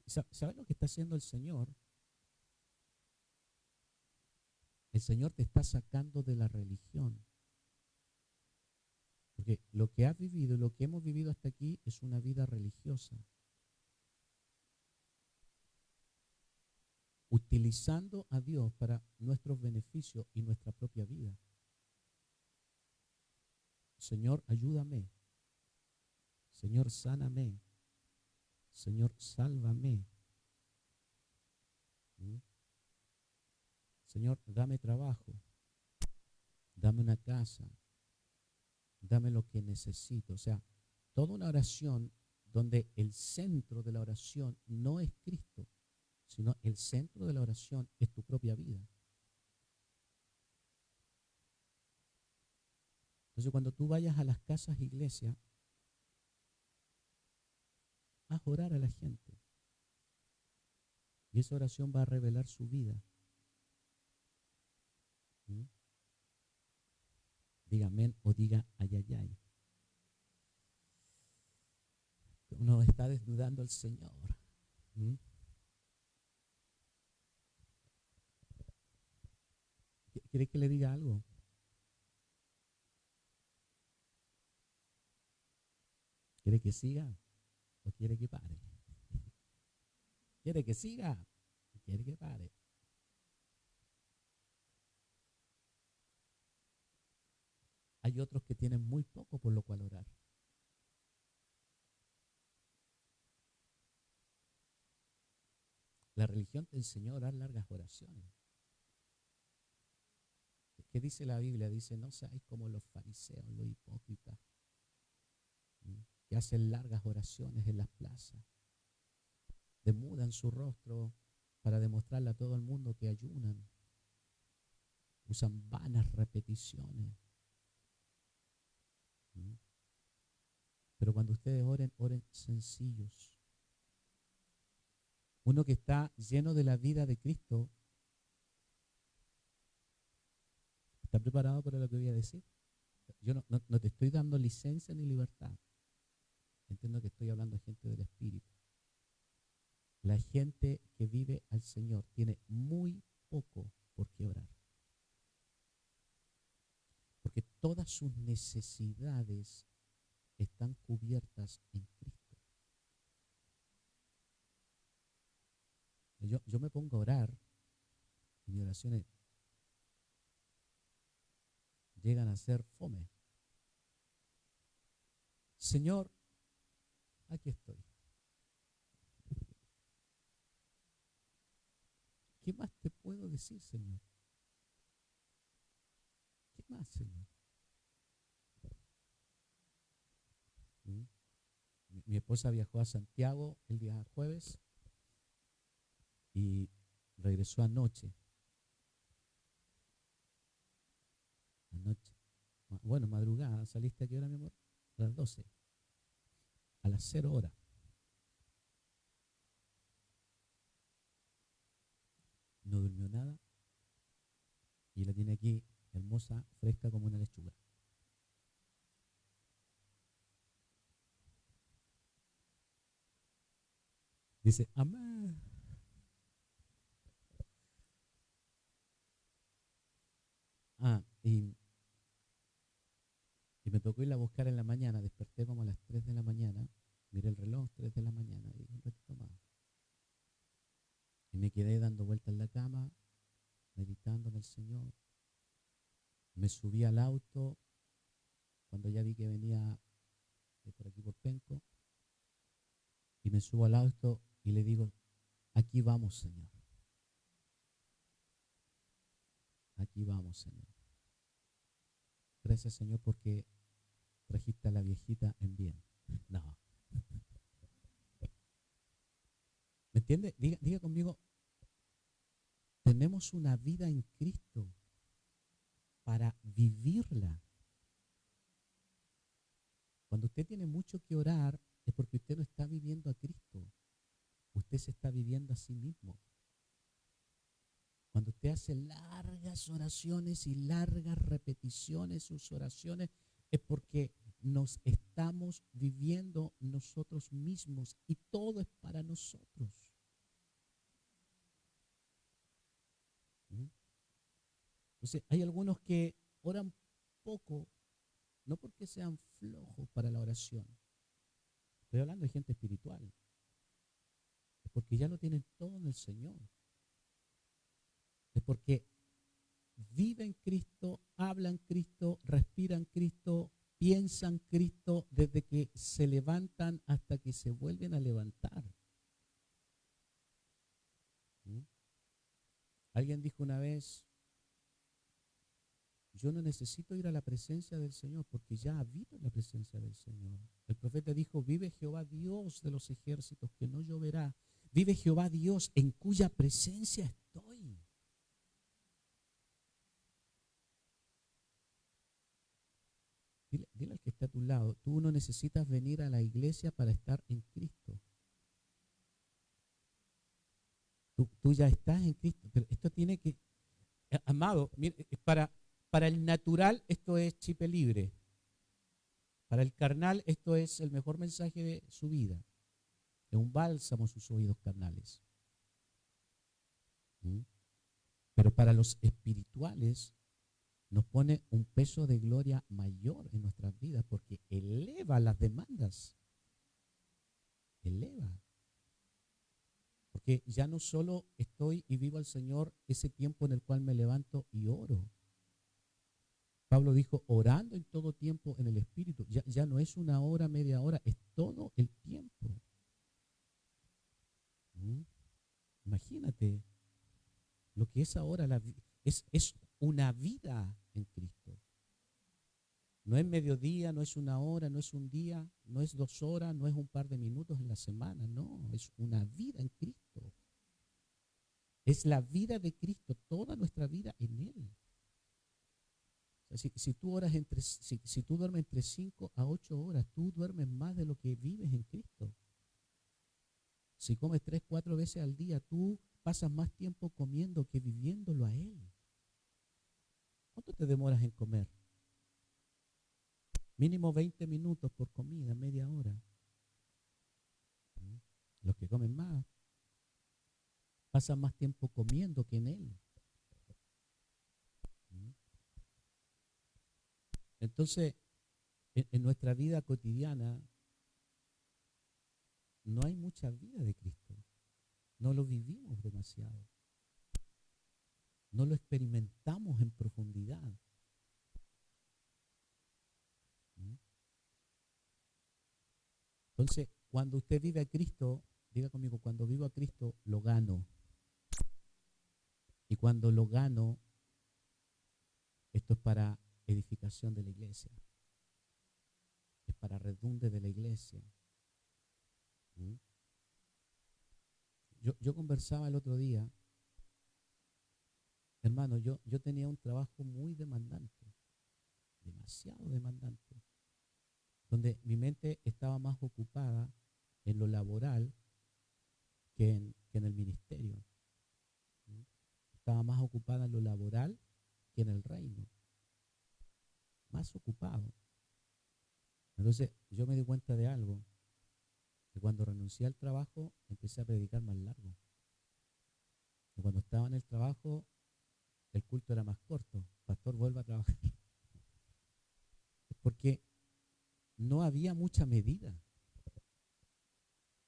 ¿sabes lo que está haciendo el Señor? El Señor te está sacando de la religión. Porque lo que has vivido y lo que hemos vivido hasta aquí es una vida religiosa. Utilizando a Dios para nuestros beneficios y nuestra propia vida. Señor, ayúdame. Señor, sáname. Señor, sálvame. ¿Mm? Señor, dame trabajo. Dame una casa. Dame lo que necesito. O sea, toda una oración donde el centro de la oración no es Cristo, sino el centro de la oración es tu propia vida. Entonces, cuando tú vayas a las casas iglesias, haz orar a la gente. Y esa oración va a revelar su vida. ¿Mm? Diga amén o diga ay, ay, ay. Uno está desnudando al Señor. ¿Mm? ¿Quiere que le diga algo? ¿Quiere que siga o quiere que pare? ¿Quiere que siga o quiere que pare? Hay otros que tienen muy poco por lo cual orar. La religión te enseñó a orar largas oraciones. ¿Qué dice la Biblia? Dice, no seáis como los fariseos, los hipócritas, que hacen largas oraciones en las plazas, demudan su rostro para demostrarle a todo el mundo que ayunan, usan vanas repeticiones. Pero cuando ustedes oren, oren sencillos. Uno que está lleno de la vida de Cristo, ¿está preparado para lo que voy a decir? Yo no te estoy dando licencia ni libertad. Entiendo que estoy hablando de gente del Espíritu. La gente que vive al Señor tiene muy poco por qué orar. Porque todas sus necesidades están cubiertas en Cristo. Yo me pongo a orar y mis oraciones llegan a ser fome. Señor, aquí estoy. ¿Qué más te puedo decir, Señor? más, Señor? ¿Mm? Mi esposa viajó a Santiago el día jueves y regresó anoche. Anoche. Bueno, madrugada. ¿Saliste a qué hora, mi amor? A las 12. A las 0 horas. No durmió nada y la tiene aquí hermosa, fresca como una lechuga. Dice, amén. Y me tocó irla a buscar en la mañana. Desperté como a las 3 de la mañana. Miré el reloj, 3 de la mañana. Y un ratito más. Y me quedé dando vueltas en la cama, meditando en el Señor. Me subí al auto cuando ya vi que venía por aquí por Penco. Y me subo al auto y le digo, aquí vamos, Señor. Aquí vamos, Señor. Gracias, Señor, porque trajiste a la viejita en bien. No. ¿Me entiende? Diga conmigo, tenemos una vida en Cristo para vivirla. Cuando usted tiene mucho que orar, es porque usted no está viviendo a Cristo. Usted se está viviendo a sí mismo. Cuando usted hace largas oraciones y largas repeticiones, sus oraciones, es porque nos estamos viviendo nosotros mismos y todo es para nosotros. Entonces, hay algunos que oran poco, no porque sean flojos para la oración. Estoy hablando de gente espiritual. Es porque ya lo tienen todo en el Señor. Es porque viven Cristo, hablan Cristo, respiran Cristo, piensan Cristo desde que se levantan hasta que se vuelven a levantar. ¿Mm? Alguien dijo una vez, yo no necesito ir a la presencia del Señor porque ya habito en la presencia del Señor. El profeta dijo, vive Jehová Dios de los ejércitos que no lloverá. Vive Jehová Dios en cuya presencia estoy. Dile al que está a tu lado, tú no necesitas venir a la iglesia para estar en Cristo. Tú ya estás en Cristo, pero esto tiene que, amado, mire, para el natural esto es chip libre. Para el carnal esto es el mejor mensaje de su vida. Es un bálsamo a sus oídos carnales. ¿Mm? Pero para los espirituales nos pone un peso de gloria mayor en nuestras vidas porque eleva las demandas. Eleva. Porque ya no solo estoy y vivo al Señor ese tiempo en el cual me levanto y oro. Pablo dijo, orando en todo tiempo en el Espíritu. Ya no es una hora, media hora, es todo el tiempo. ¿Mm? Imagínate lo que es ahora, es una vida en Cristo. No es mediodía, no es una hora, no es un día, no es 2 horas, no es un par de minutos en la semana, no, es una vida en Cristo. Es la vida de Cristo, toda nuestra vida en Él. O sea, si tú oras si tú duermes entre 5 a 8 horas, tú duermes más de lo que vives en Cristo. Si comes 3, 4 veces al día, tú pasas más tiempo comiendo que viviéndolo a Él. ¿Cuánto te demoras en comer? Mínimo 20 minutos por comida, media hora. Los que comen más pasan más tiempo comiendo que en Él. Entonces, en nuestra vida cotidiana no hay mucha vida de Cristo. No lo vivimos demasiado. No lo experimentamos en profundidad. Entonces, cuando usted vive a Cristo, diga conmigo, cuando vivo a Cristo, lo gano. Y cuando lo gano, esto es para edificación de la iglesia. Es para redunde de la iglesia. ¿Mm? Yo conversaba el otro día, hermano, yo tenía un trabajo muy demandante, demasiado demandante, donde mi mente estaba más ocupada en lo laboral que en el ministerio. ¿Mm? Estaba más ocupada en lo laboral que en el reino. Más ocupado. Entonces yo me di cuenta de algo, que cuando renuncié al trabajo empecé a predicar más largo. Y cuando estaba en el trabajo el culto era más corto. Pastor, vuelva a trabajar. Es porque no había mucha medida.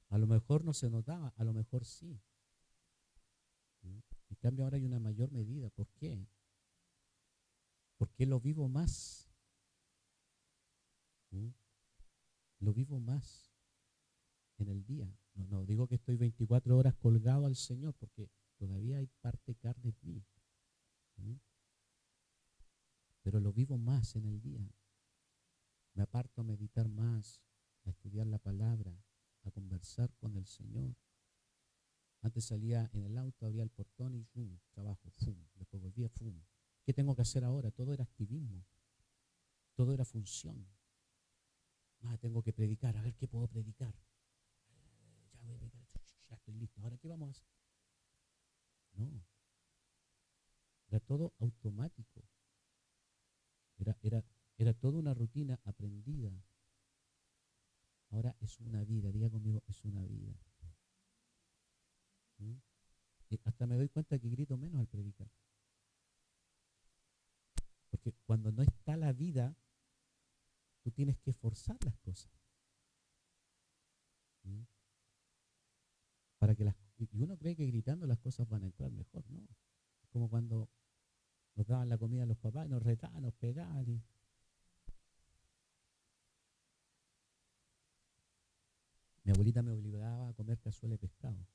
A lo mejor no se notaba, a lo mejor sí. En cambio ahora hay una mayor medida. ¿Por qué? Porque lo vivo más. Lo vivo más en el día. No digo que estoy 24 horas colgado al Señor, porque todavía hay parte carne en mí. Pero lo vivo más en el día. Me aparto a meditar más, a estudiar la palabra, a conversar con el Señor. Antes salía en el auto, abría el portón y trabajo, después volvía, ¿Qué tengo que hacer ahora? Todo era activismo, todo era función. Tengo que predicar, a ver qué puedo predicar. Ya voy a predicar, ya estoy listo. ¿Ahora qué vamos a hacer? No, era todo automático. Era toda una rutina aprendida. Ahora es una vida, diga conmigo, es una vida. Y hasta me doy cuenta que grito menos al predicar. Porque cuando no está la vida, tú tienes que forzar las cosas. Para que y uno cree que gritando las cosas van a entrar mejor, ¿no? Es como cuando nos daban la comida a los papás y nos retaban, nos pegaban. Mi abuelita me obligaba a comer cazuela de pescado.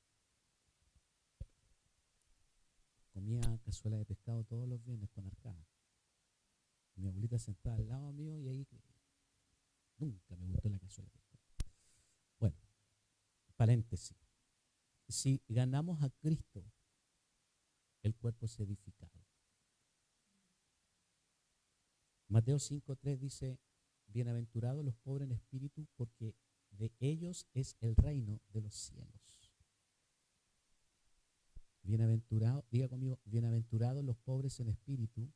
Comía cazuela de pescado todos los viernes con arcada. Mi abuelita sentada al lado mío y ahí nunca me gustó la cazuela de pescado. Bueno, paréntesis. Si ganamos a Cristo, el cuerpo es edificado. Mateo 5:3 dice, bienaventurados los pobres en espíritu, porque de ellos es el reino de los cielos. Bienaventurados, diga conmigo, bienaventurados los pobres en espíritu,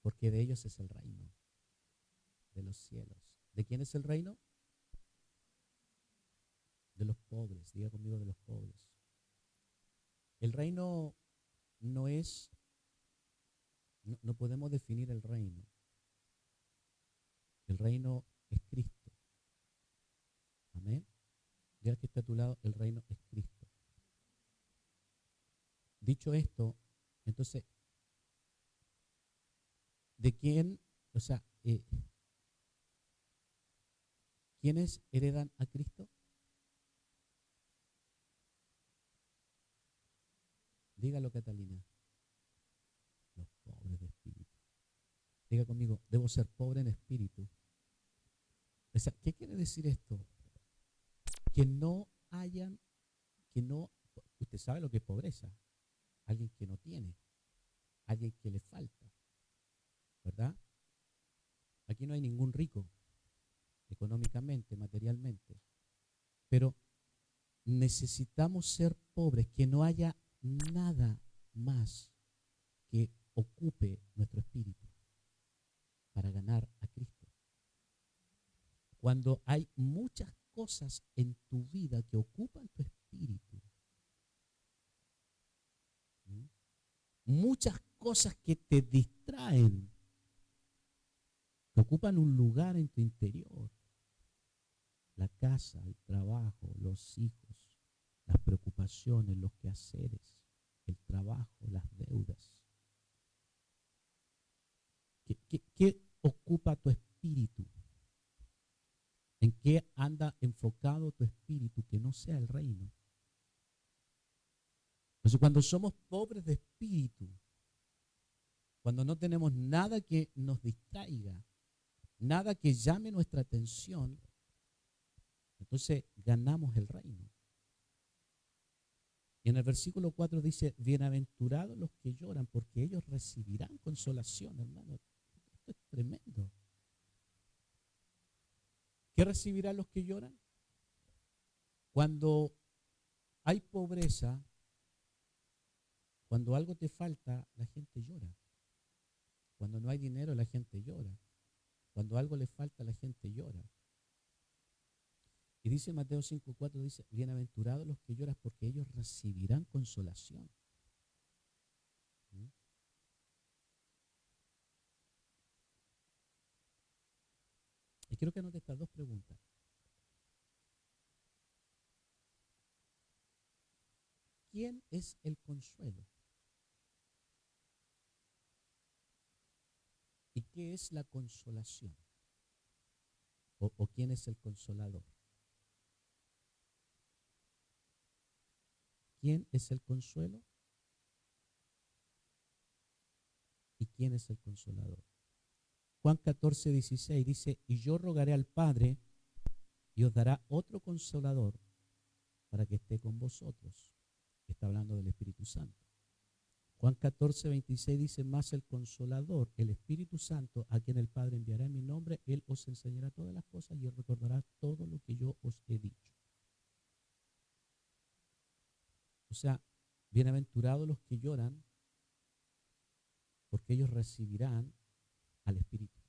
porque de ellos es el reino de los cielos. ¿De quién es el reino? De los pobres, diga conmigo, de los pobres. El reino no es, no podemos definir el reino. El reino es Cristo. Amén. Ya que está a tu lado, el reino es Cristo. Dicho esto, entonces, ¿de quién, quiénes heredan a Cristo? Dígalo, Catalina. Los pobres de espíritu. Diga conmigo, debo ser pobre en espíritu. O sea, ¿qué quiere decir esto? Que no hayan, usted sabe lo que es pobreza. Alguien que no tiene, alguien que le falta, ¿verdad? Aquí no hay ningún rico, económicamente, materialmente, pero necesitamos ser pobres, que no haya nada más que ocupe nuestro espíritu para ganar a Cristo. Cuando hay muchas cosas en tu vida que ocupan tu espíritu, muchas cosas que te distraen, que ocupan un lugar en tu interior, la casa, el trabajo, los hijos, las preocupaciones, los quehaceres, el trabajo, las deudas. ¿Qué ocupa tu espíritu? ¿En qué anda enfocado tu espíritu que no sea el reino? Entonces, cuando somos pobres de espíritu, cuando no tenemos nada que nos distraiga, nada que llame nuestra atención, entonces ganamos el reino. Y en el versículo 4 dice, bienaventurados los que lloran, porque ellos recibirán consolación, hermano. Esto es tremendo. ¿Qué recibirán los que lloran? Cuando hay pobreza, cuando algo te falta, la gente llora. Cuando no hay dinero, la gente llora. Cuando algo le falta, la gente llora. Y dice Mateo 5:4, dice, bienaventurados los que lloran porque ellos recibirán consolación. ¿Mm? Y quiero que anote estas dos preguntas. ¿Quién es el consuelo? ¿Y qué es la consolación? ¿O quién es el consolador? ¿Quién es el consuelo? ¿Y quién es el consolador? Juan 14:16 dice, y yo rogaré al Padre y os dará otro consolador para que esté con vosotros. Está hablando del Espíritu Santo. Juan 14:26 dice, más el consolador, el Espíritu Santo, a quien el Padre enviará en mi nombre, Él os enseñará todas las cosas y os recordará todo lo que yo os he dicho. O sea, bienaventurados los que lloran, porque ellos recibirán al Espíritu.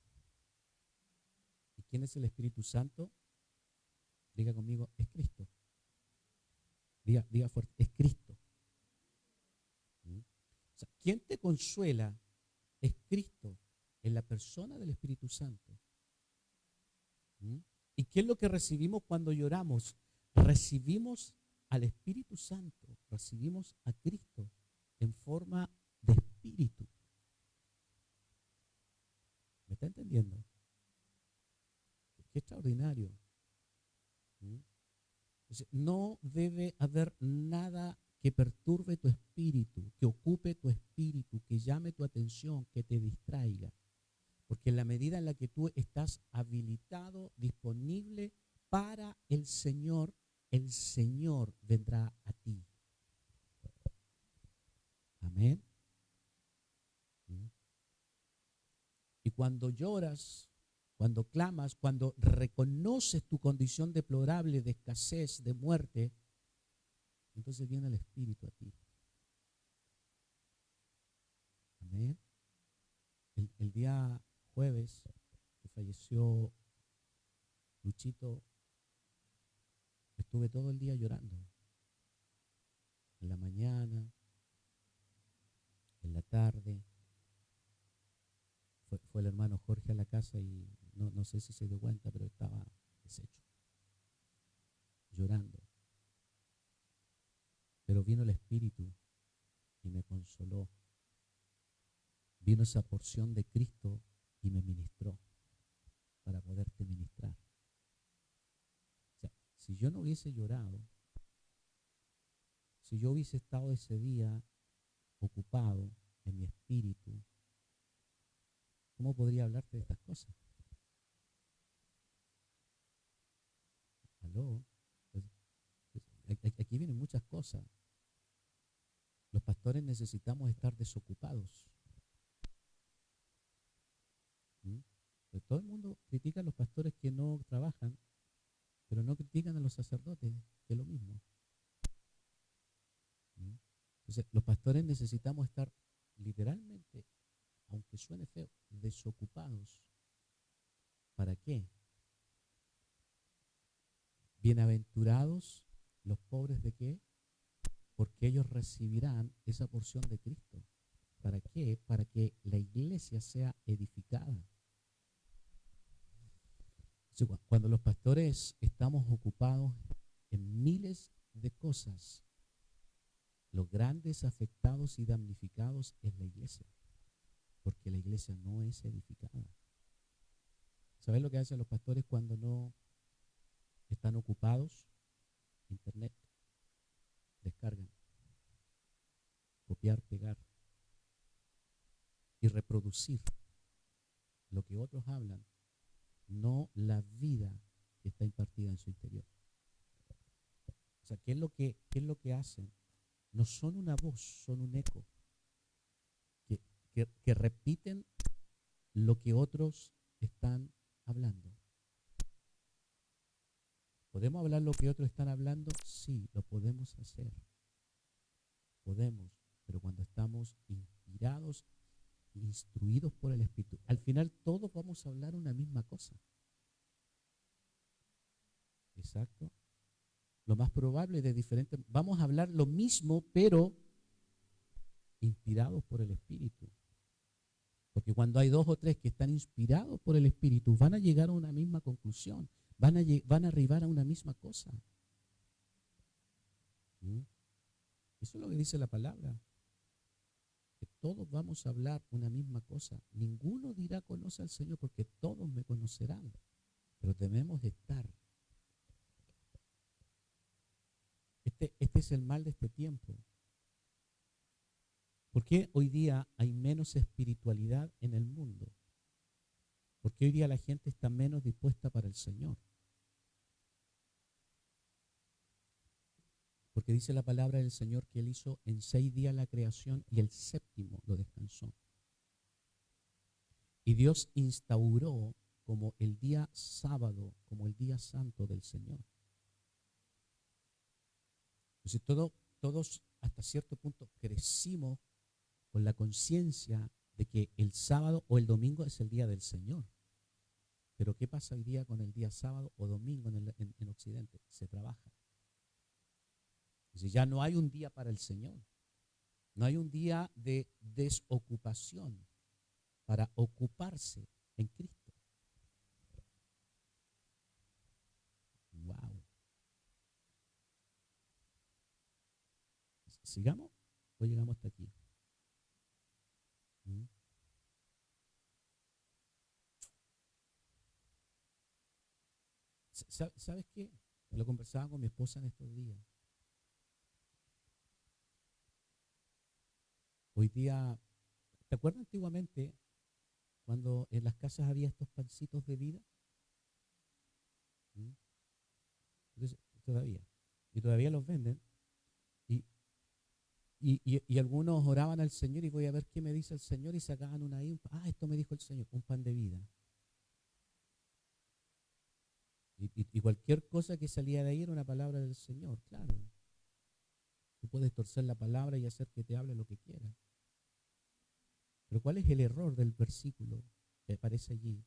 ¿Y quién es el Espíritu Santo? Diga conmigo, es Cristo. Diga fuerte, es Cristo. O sea, ¿quién te consuela? Es Cristo, en la persona del Espíritu Santo. ¿Y qué es lo que recibimos cuando lloramos? Recibimos al Espíritu Santo, recibimos a Cristo en forma de Espíritu. ¿Me está entendiendo? Qué extraordinario. Entonces, no debe haber nada que perturbe tu espíritu, que ocupe tu espíritu, que llame tu atención, que te distraiga. Porque en la medida en la que tú estás habilitado, disponible para el Señor vendrá a ti. Amén. Y cuando lloras, cuando clamas, cuando reconoces tu condición deplorable de escasez, de muerte, entonces viene el Espíritu a ti. Amén. El día jueves que falleció Luchito, estuve todo el día llorando. En la mañana, en la tarde. Fue el hermano Jorge a la casa y no sé si se dio cuenta, pero estaba deshecho, llorando. Pero vino el Espíritu y me consoló. Vino esa porción de Cristo y me ministró para poderte ministrar. O sea, si yo no hubiese llorado, si yo hubiese estado ese día ocupado en mi espíritu, ¿cómo podría hablarte de estas cosas? ¿Aló? Aquí vienen muchas cosas. Los pastores necesitamos estar desocupados. Pues todo el mundo critica a los pastores que no trabajan, pero no critican a los sacerdotes, que es lo mismo. Entonces, los pastores necesitamos estar literalmente, aunque suene feo, desocupados. ¿Para qué? Bienaventurados los pobres ¿de qué? Porque ellos recibirán esa porción de Cristo. ¿Para qué? Para que la iglesia sea edificada. Cuando los pastores estamos ocupados en miles de cosas, los grandes afectados y damnificados es la iglesia, porque la iglesia no es edificada. ¿Sabes lo que hacen los pastores cuando no están ocupados? Internet, descargan, copiar, pegar. y reproducir lo que otros hablan, no la vida que está impartida en su interior. O sea, qué es lo que hacen? No son una voz, son un eco que repiten lo que otros están hablando. ¿Podemos hablar lo que otros están hablando? Sí, lo podemos hacer. Podemos, pero cuando estamos inspirados, instruidos por el Espíritu, al final todos vamos a hablar una misma cosa. Exacto. Lo más probable de diferentes, vamos a hablar lo mismo, pero inspirados por el Espíritu. Porque cuando hay dos o tres que están inspirados por el Espíritu, van a llegar a una misma conclusión, van a arribar a una misma cosa. ¿Mm? Eso es lo que dice la palabra. Que todos vamos a hablar una misma cosa. Ninguno dirá conoce al Señor, porque todos me conocerán. Pero debemos estar. Este es el mal de este tiempo. ¿Por qué hoy día hay menos espiritualidad en el mundo? Porque hoy día la gente está menos dispuesta para el Señor. Porque dice la palabra del Señor que Él hizo en 6 días la creación y el séptimo lo descansó. Y Dios instauró como el día sábado, como el día santo del Señor. Entonces todos hasta cierto punto crecimos con la conciencia de que el sábado o el domingo es el día del Señor. Pero ¿qué pasa hoy día con el día sábado o domingo en Occidente? Se trabaja. Entonces ya no hay un día para el Señor. No hay un día de desocupación para ocuparse en Cristo. Wow. ¿Sigamos o llegamos hasta aquí? ¿Mm? ¿Sabes qué? Lo conversaba con mi esposa en estos días. Hoy día, ¿te acuerdas antiguamente cuando en las casas había estos pancitos de vida? ¿Mm? Entonces, todavía los venden. Y algunos oraban al Señor y voy a ver qué me dice el Señor y sacaban una ahí. Esto me dijo el Señor, un pan de vida. Y cualquier cosa que salía de ahí era una palabra del Señor, claro. Tú puedes torcer la palabra y hacer que te hable lo que quieras. Pero ¿cuál es el error del versículo que aparece allí?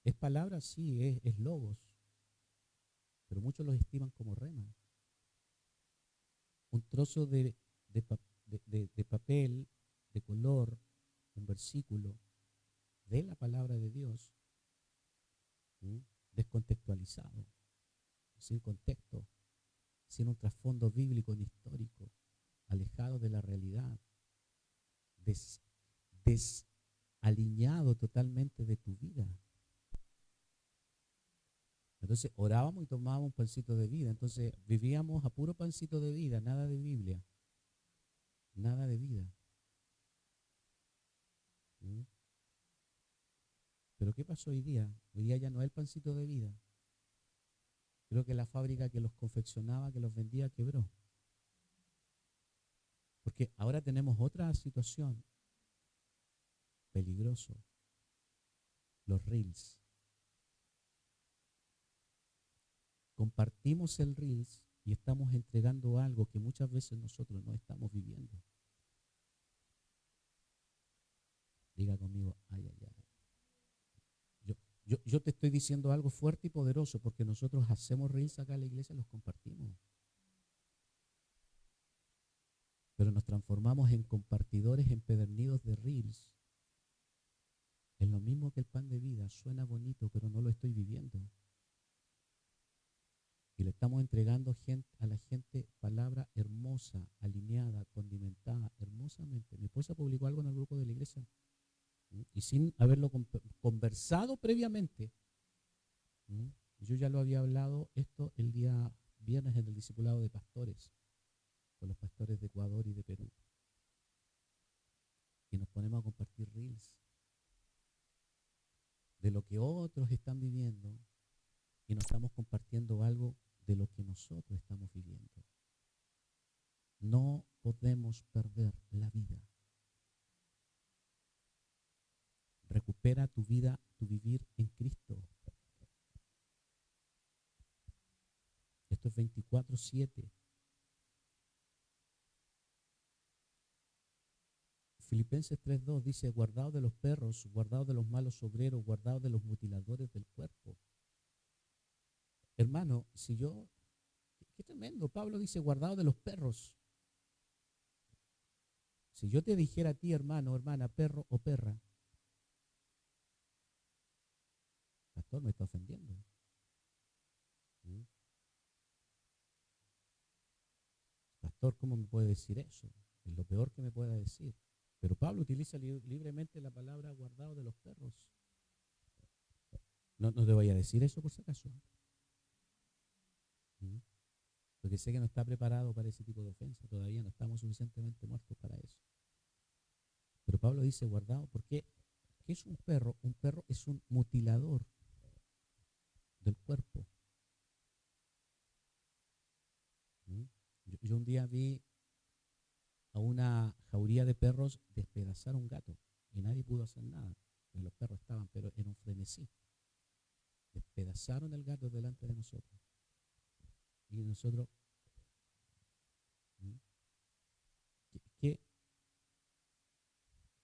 ¿Es palabra? Sí, es logos. Pero muchos los estiman como rema. Un trozo de papel, de color, un versículo de la palabra de Dios, descontextualizado, sin contexto, sin un trasfondo bíblico ni histórico, alejado de la realidad, desalineado totalmente de tu vida. Entonces orábamos y tomábamos un pancito de vida. Entonces vivíamos a puro pancito de vida, nada de Biblia, nada de vida. Pero ¿qué pasó hoy día? Hoy día ya no es el pancito de vida. Creo que la fábrica que los confeccionaba, que los vendía, quebró. Porque ahora tenemos otra situación peligroso. Los reels. Compartimos el reels y estamos entregando algo que muchas veces nosotros no estamos viviendo. Diga conmigo, ay, ay, ay. Yo te estoy diciendo algo fuerte y poderoso porque nosotros hacemos reels acá en la iglesia y los compartimos. Pero nos transformamos en compartidores empedernidos de reels. Es lo mismo que el pan de vida, suena bonito, pero no lo estoy viviendo. Y le estamos entregando a la gente palabra hermosa, alineada, condimentada, hermosamente. Mi esposa publicó algo en el grupo de la iglesia y sin haberlo conversado previamente. Yo ya lo había hablado esto el día viernes en el discipulado de pastores, con los pastores de Ecuador y de Perú. Y nos ponemos a compartir reels, de lo que otros están viviendo y no estamos compartiendo algo de lo que nosotros estamos viviendo. No podemos perder la vida. Recupera tu vida, tu vivir en Cristo. Esto es 24/7. Filipenses 3:2 dice, guardaos de los perros, guardaos de los malos obreros, guardaos de los mutiladores del cuerpo. Hermano, qué tremendo, Pablo dice, guardaos de los perros. Si yo te dijera a ti, hermano, hermana, perro o perra, pastor, me está ofendiendo. ¿Mm? Pastor, ¿cómo me puede decir eso? Es lo peor que me pueda decir. Pero Pablo utiliza libremente la palabra guardado de los perros. No te voy a decir eso por si acaso. ¿Mm? Porque sé que no está preparado para ese tipo de ofensa. Todavía no estamos suficientemente muertos para eso. Pero Pablo dice guardado porque ¿qué es un perro? Un perro es un mutilador del cuerpo. ¿Mm? Yo un día vi a una jauría de perros despedazar a un gato y nadie pudo hacer nada. Porque los perros estaban, pero en un frenesí. Despedazaron el gato delante de nosotros. Y nosotros, ¿mm? ¿Qué,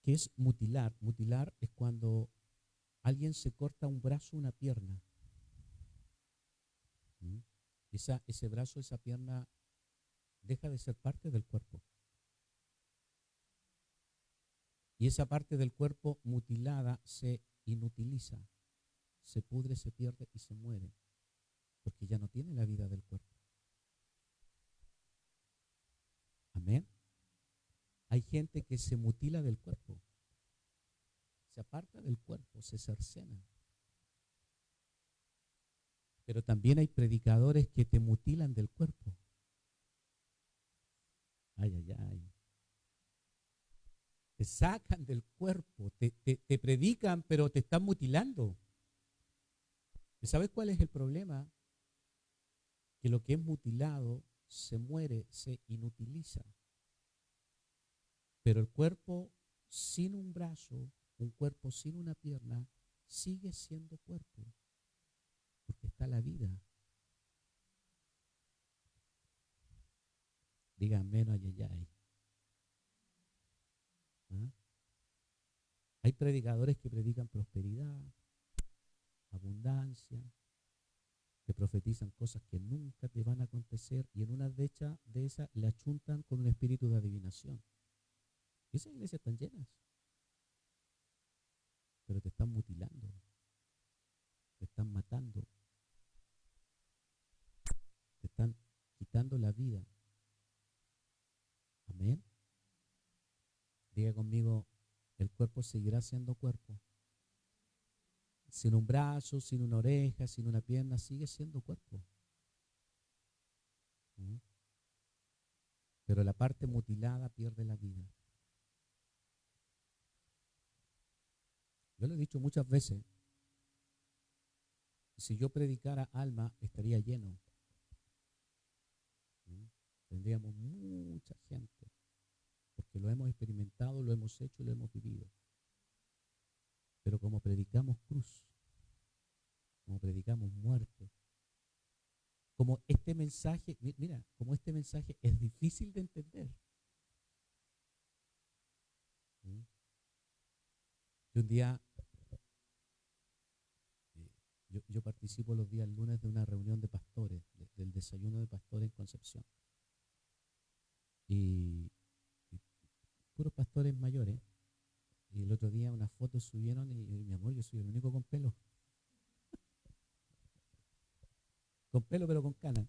qué es mutilar? Mutilar es cuando alguien se corta un brazo o una pierna. ¿Mm? Ese brazo, esa pierna deja de ser parte del cuerpo. Y esa parte del cuerpo mutilada se inutiliza, se pudre, se pierde y se muere, porque ya no tiene la vida del cuerpo. Amén. Hay gente que se mutila del cuerpo, se aparta del cuerpo, se cercena. Pero también hay predicadores que te mutilan del cuerpo. Ay, ay, ay. Te sacan del cuerpo, te predican, pero te están mutilando. ¿Y sabes cuál es el problema? Que lo que es mutilado se muere, se inutiliza. Pero el cuerpo sin un brazo, un cuerpo sin una pierna, sigue siendo cuerpo, porque está la vida. Digan menos ayayay. ¿Ah? Hay predicadores que predican prosperidad, abundancia, que profetizan cosas que nunca te van a acontecer y en una de esas le achuntan con un espíritu de adivinación. Y esas iglesias están llenas, pero te están mutilando, te están matando, te están quitando la vida. Amén. Diga conmigo, el cuerpo seguirá siendo cuerpo. Sin un brazo, sin una oreja, sin una pierna, sigue siendo cuerpo. ¿Mm? Pero la parte mutilada pierde la vida. Yo lo he dicho muchas veces, si yo predicara alma, estaría lleno. ¿Mm? Tendríamos mucha gente, porque lo hemos experimentado, lo hemos hecho, lo hemos vivido. Pero como predicamos cruz, como predicamos muerte, como este mensaje, mira, como este mensaje es difícil de entender. ¿Mm? Yo un día, yo participo los días lunes de una reunión de pastores, del desayuno de pastores en Concepción. Y puros pastores mayores. Y el otro día unas fotos subieron y mi amor, yo soy el único con pelo. Con pelo pero con canas.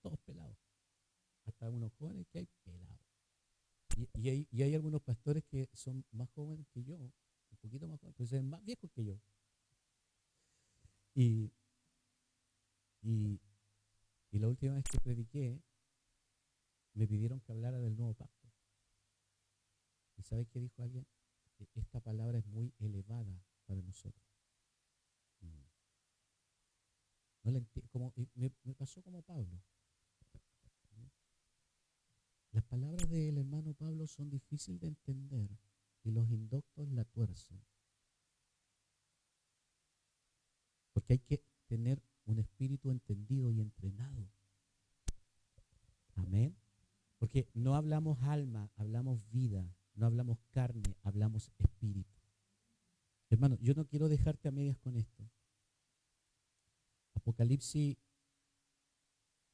Todos pelados. Hasta unos jóvenes que hay pelados. Y hay algunos pastores que son más jóvenes que yo, un poquito más jóvenes, pero son más viejos que yo. Y, y, y la última vez que prediqué, me pidieron que hablara del nuevo pacto. ¿Y sabes qué dijo alguien? esta palabra es muy elevada para nosotros. No la como, me pasó como Pablo. Las palabras del hermano Pablo son difíciles de entender y los indoctos la tuercen. Porque hay que tener un espíritu entendido y entrenado. Amén. Porque no hablamos alma, hablamos vida. No hablamos carne, hablamos espíritu. Hermano, yo no quiero dejarte a medias con esto. Apocalipsis,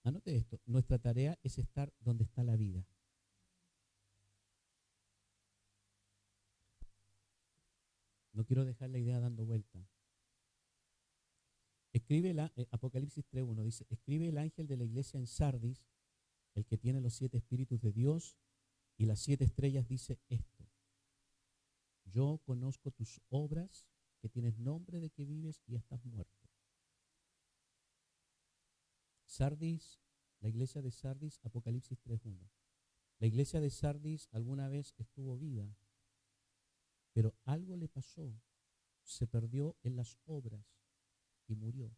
anote esto, nuestra tarea es estar donde está la vida. No quiero dejar la idea dando vuelta. Escribe Apocalipsis 3:1, dice, escribe el ángel de la iglesia en Sardis, el que tiene los 7 espíritus de Dios y las 7 estrellas, dice esto: yo conozco tus obras, que tienes nombre de que vives y estás muerto. Sardis, la iglesia de Sardis, Apocalipsis 3:1. La iglesia de Sardis alguna vez estuvo viva, pero algo le pasó, se perdió en las obras y murió.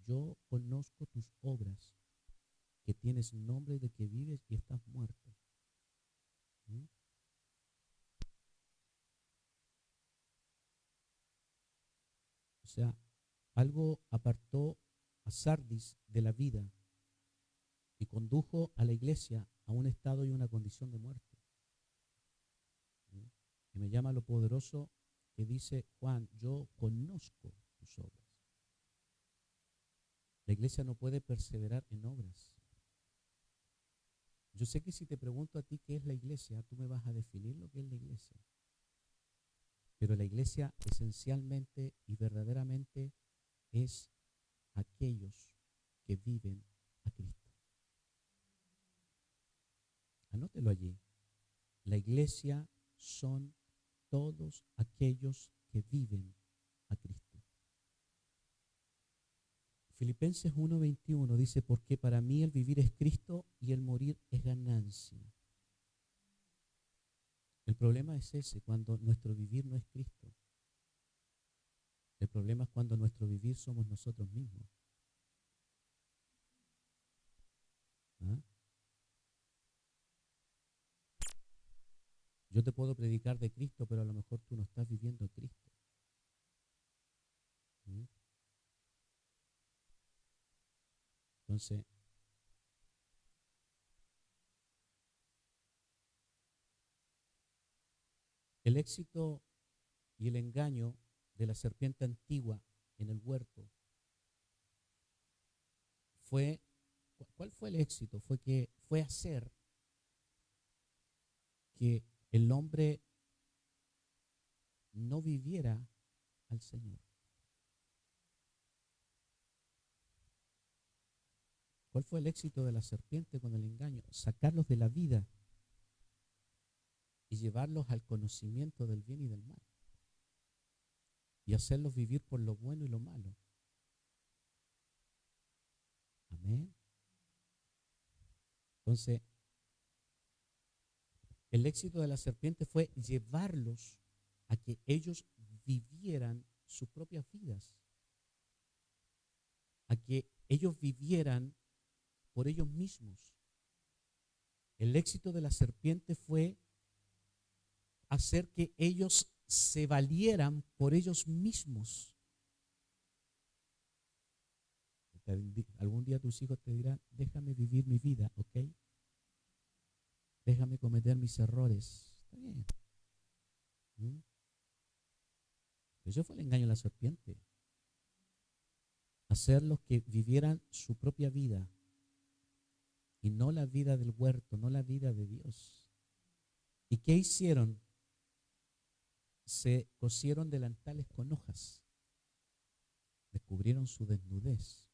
Yo conozco tus obras, que tienes nombre de que vives y estás muerto. ¿Mm? O sea, algo apartó a Sardis de la vida y condujo a la iglesia a un estado y una condición de muerte. ¿Mm? Y me llama lo poderoso que dice Juan, yo conozco tus obras. La iglesia no puede perseverar en obras. Yo sé que si te pregunto a ti qué es la iglesia, tú me vas a definir lo que es la iglesia. Pero la iglesia esencialmente y verdaderamente es aquellos que viven a Cristo. Anótelo allí. La iglesia son todos aquellos que viven a Cristo. Filipenses 1:21 dice, porque para mí el vivir es Cristo y el morir es ganancia. El problema es ese, cuando nuestro vivir no es Cristo. El problema es cuando nuestro vivir somos nosotros mismos. ¿Ah? Yo te puedo predicar de Cristo, pero a lo mejor tú no estás viviendo a Cristo. ¿Mm? Entonces, el éxito y el engaño de la serpiente antigua en el huerto fue, ¿cuál fue el éxito? Fue hacer que el hombre no viviera al Señor. ¿Cuál fue el éxito de la serpiente con el engaño? Sacarlos de la vida y llevarlos al conocimiento del bien y del mal. Y hacerlos vivir por lo bueno y lo malo. Amén. Entonces, el éxito de la serpiente fue llevarlos a que ellos vivieran sus propias vidas. A que ellos vivieran por ellos mismos. El éxito de la serpiente fue hacer que ellos se valieran por ellos mismos. Algún día tus hijos te dirán, déjame vivir mi vida, ¿ok? Déjame cometer mis errores. Está bien. ¿Mm? Eso fue el engaño de la serpiente. Hacerlos que vivieran su propia vida y no la vida del huerto, no la vida de Dios. ¿Y qué hicieron? Se cosieron delantales con hojas. Descubrieron su desnudez.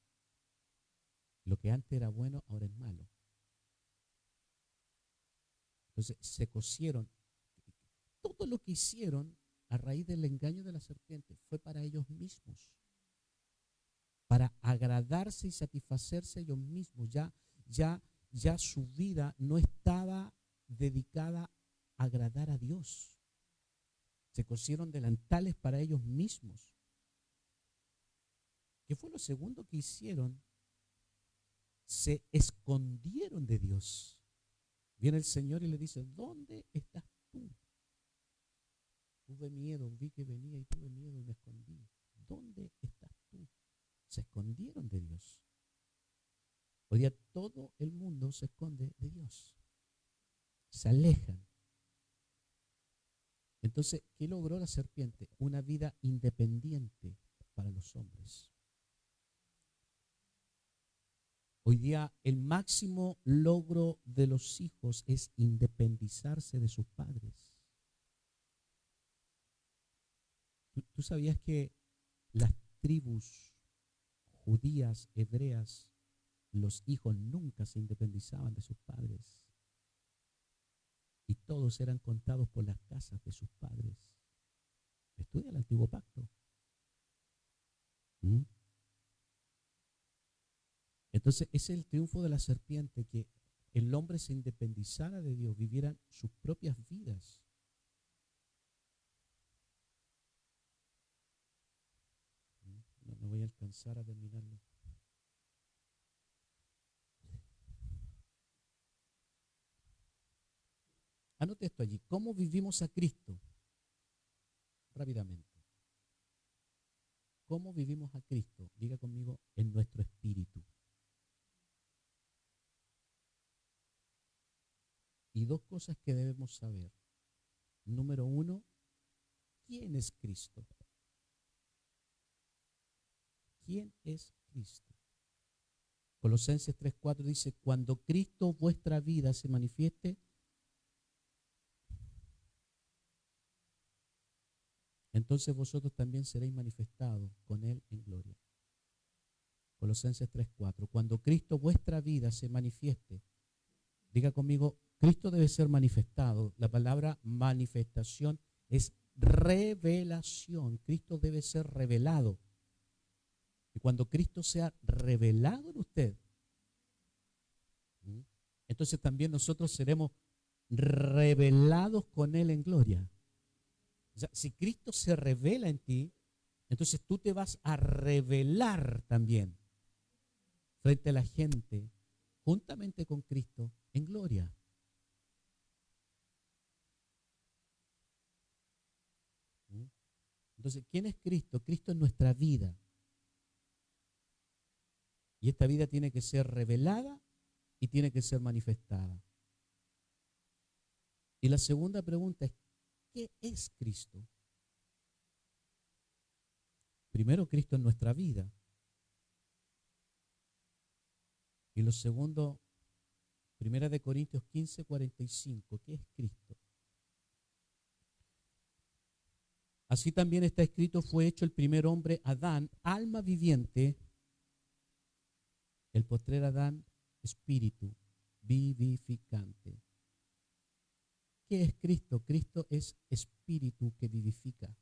Lo que antes era bueno, ahora es malo. Entonces se cosieron. Todo lo que hicieron a raíz del engaño de la serpiente fue para ellos mismos. Para agradarse y satisfacerse ellos mismos. Ya su vida no estaba dedicada a agradar a Dios. Se cosieron delantales para ellos mismos. ¿Qué fue lo segundo que hicieron? Se escondieron de Dios. Viene el Señor y le dice, ¿dónde estás tú? Tuve miedo, vi que venía y tuve miedo y me escondí. ¿Dónde estás tú? Se escondieron de Dios. Hoy día todo el mundo se esconde de Dios. Se alejan. Entonces, ¿qué logró la serpiente? Una vida independiente para los hombres. Hoy día el máximo logro de los hijos es independizarse de sus padres. ¿Tú sabías que las tribus judías, hebreas, los hijos nunca se independizaban de sus padres? Y todos eran contados por las casas de sus padres. Estudia el Antiguo Pacto. Entonces, ese es el triunfo de la serpiente, que el hombre se independizara de Dios, vivieran sus propias vidas. No voy a alcanzar a terminarlo. Anote esto allí. ¿Cómo vivimos a Cristo? Rápidamente. ¿Cómo vivimos a Cristo? Diga conmigo, en nuestro espíritu. Y dos cosas que debemos saber. Número uno, ¿quién es Cristo? ¿Quién es Cristo? Colosenses 3:4 dice, cuando Cristo vuestra vida se manifieste, entonces vosotros también seréis manifestados con Él en gloria. Colosenses 3:4, cuando Cristo vuestra vida se manifieste, diga conmigo, Cristo debe ser manifestado. La palabra manifestación es revelación. Cristo debe ser revelado. Y cuando Cristo sea revelado en usted, entonces también nosotros seremos revelados con Él en gloria. O sea, si Cristo se revela en ti, entonces tú te vas a revelar también frente a la gente, juntamente con Cristo, en gloria. Entonces, ¿quién es Cristo? Cristo es nuestra vida. Y esta vida tiene que ser revelada y tiene que ser manifestada. Y la segunda pregunta es, ¿qué es Cristo? Primero, Cristo es nuestra vida. Y lo segundo, 1 Corintios 15:45, ¿qué es Cristo? Así también está escrito, fue hecho el primer hombre, Adán, alma viviente, el postrer Adán, espíritu vivificante. ¿Qué es Cristo? Cristo es espíritu que vivifica.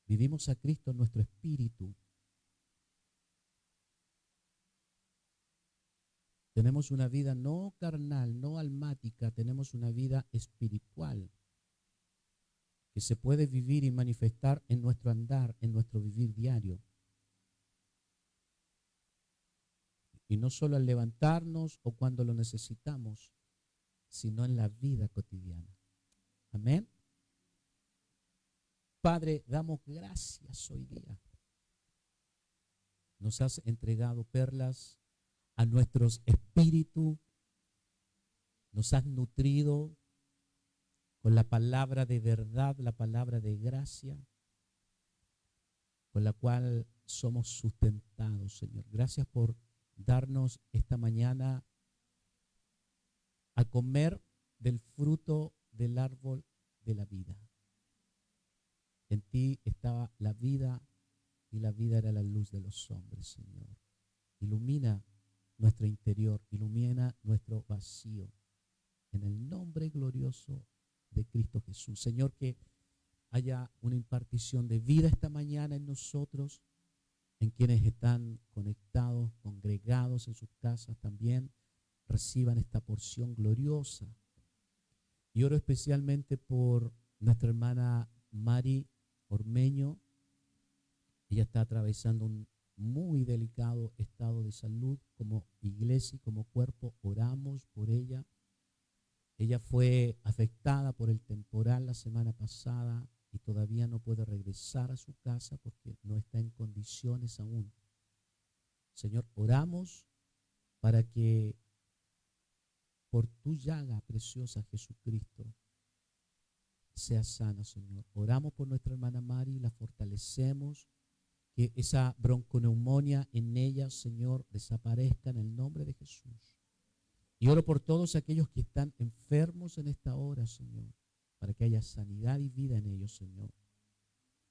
Vivimos a Cristo en nuestro espíritu. Tenemos una vida no carnal, no almática, tenemos una vida espiritual que se puede vivir y manifestar en nuestro andar, en nuestro vivir diario. Y no solo al levantarnos o cuando lo necesitamos, sino en la vida cotidiana. Amén. Padre, damos gracias hoy día. Nos has entregado perlas a nuestros espíritus. Nos has nutrido con la palabra de verdad, la palabra de gracia, con la cual somos sustentados, Señor. Gracias por darnos esta mañana a comer del fruto del árbol de la vida. En ti estaba la vida y la vida era la luz de los hombres, Señor. Ilumina nuestro interior, ilumina nuestro vacío. En el nombre glorioso de Cristo Jesús. Señor, que haya una impartición de vida esta mañana en nosotros, en quienes están conectados, congregados en sus casas también, reciban esta porción gloriosa. Y oro especialmente por nuestra hermana Mari Ormeño. Ella está atravesando un muy delicado estado de salud. Como iglesia y como cuerpo oramos por ella. Ella fue afectada por el temporal la semana pasada y todavía no puede regresar a su casa porque no está en condiciones aún. Señor, oramos para que por tu llaga preciosa, Jesucristo, sea sana, Señor. Oramos por nuestra hermana Mari, la fortalecemos, que esa bronconeumonía en ella, Señor, desaparezca en el nombre de Jesús. Y oro por todos aquellos que están enfermos en esta hora, Señor, para que haya sanidad y vida en ellos, Señor.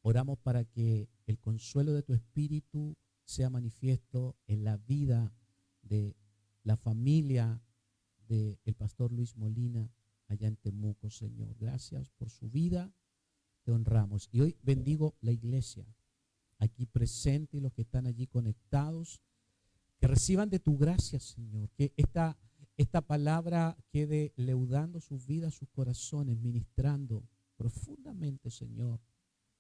Oramos para que el consuelo de tu Espíritu sea manifiesto en la vida de la familia del pastor Luis Molina allá en Temuco, Señor. Gracias por su vida, te honramos. Y hoy bendigo la iglesia aquí presente y los que están allí conectados, que reciban de tu gracia, Señor, que esta palabra quede leudando sus vidas, sus corazones, ministrando profundamente, Señor,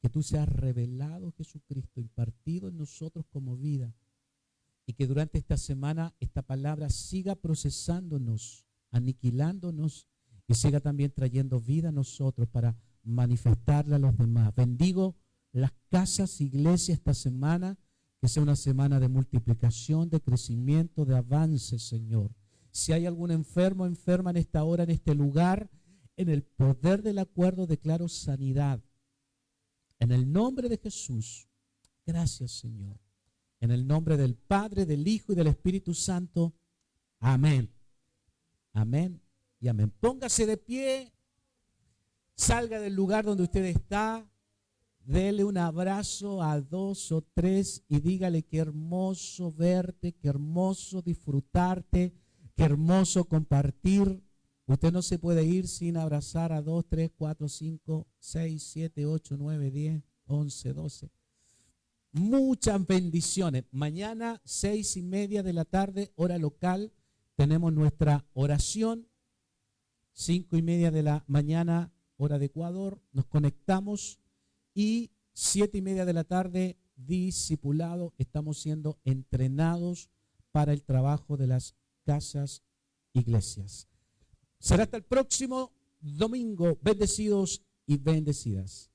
que tú seas revelado, Jesucristo, impartido en nosotros como vida, y que durante esta semana esta palabra siga procesándonos, aniquilándonos, y siga también trayendo vida a nosotros para manifestarla a los demás. Bendigo las casas, iglesias esta semana, que sea una semana de multiplicación, de crecimiento, de avance, Señor. Si hay algún enfermo, enferma en esta hora, en este lugar, en el poder del acuerdo declaro sanidad. En el nombre de Jesús, gracias, Señor. En el nombre del Padre, del Hijo y del Espíritu Santo. Amén. Amén y amén. Póngase de pie, salga del lugar donde usted está, dele un abrazo a 2 o 3 y dígale qué hermoso verte, qué hermoso disfrutarte, qué hermoso compartir. Usted no se puede ir sin abrazar a 2, 3, 4, 5, 6, 7, 8, 9, 10, 11, 12. Muchas bendiciones. Mañana 6:30 de la tarde, hora local, tenemos nuestra oración. 5:30 de la mañana, hora de Ecuador, nos conectamos. Y 7:30 de la tarde, discipulado, estamos siendo entrenados para el trabajo de las casas iglesias. Será hasta el próximo domingo. Bendecidos y bendecidas.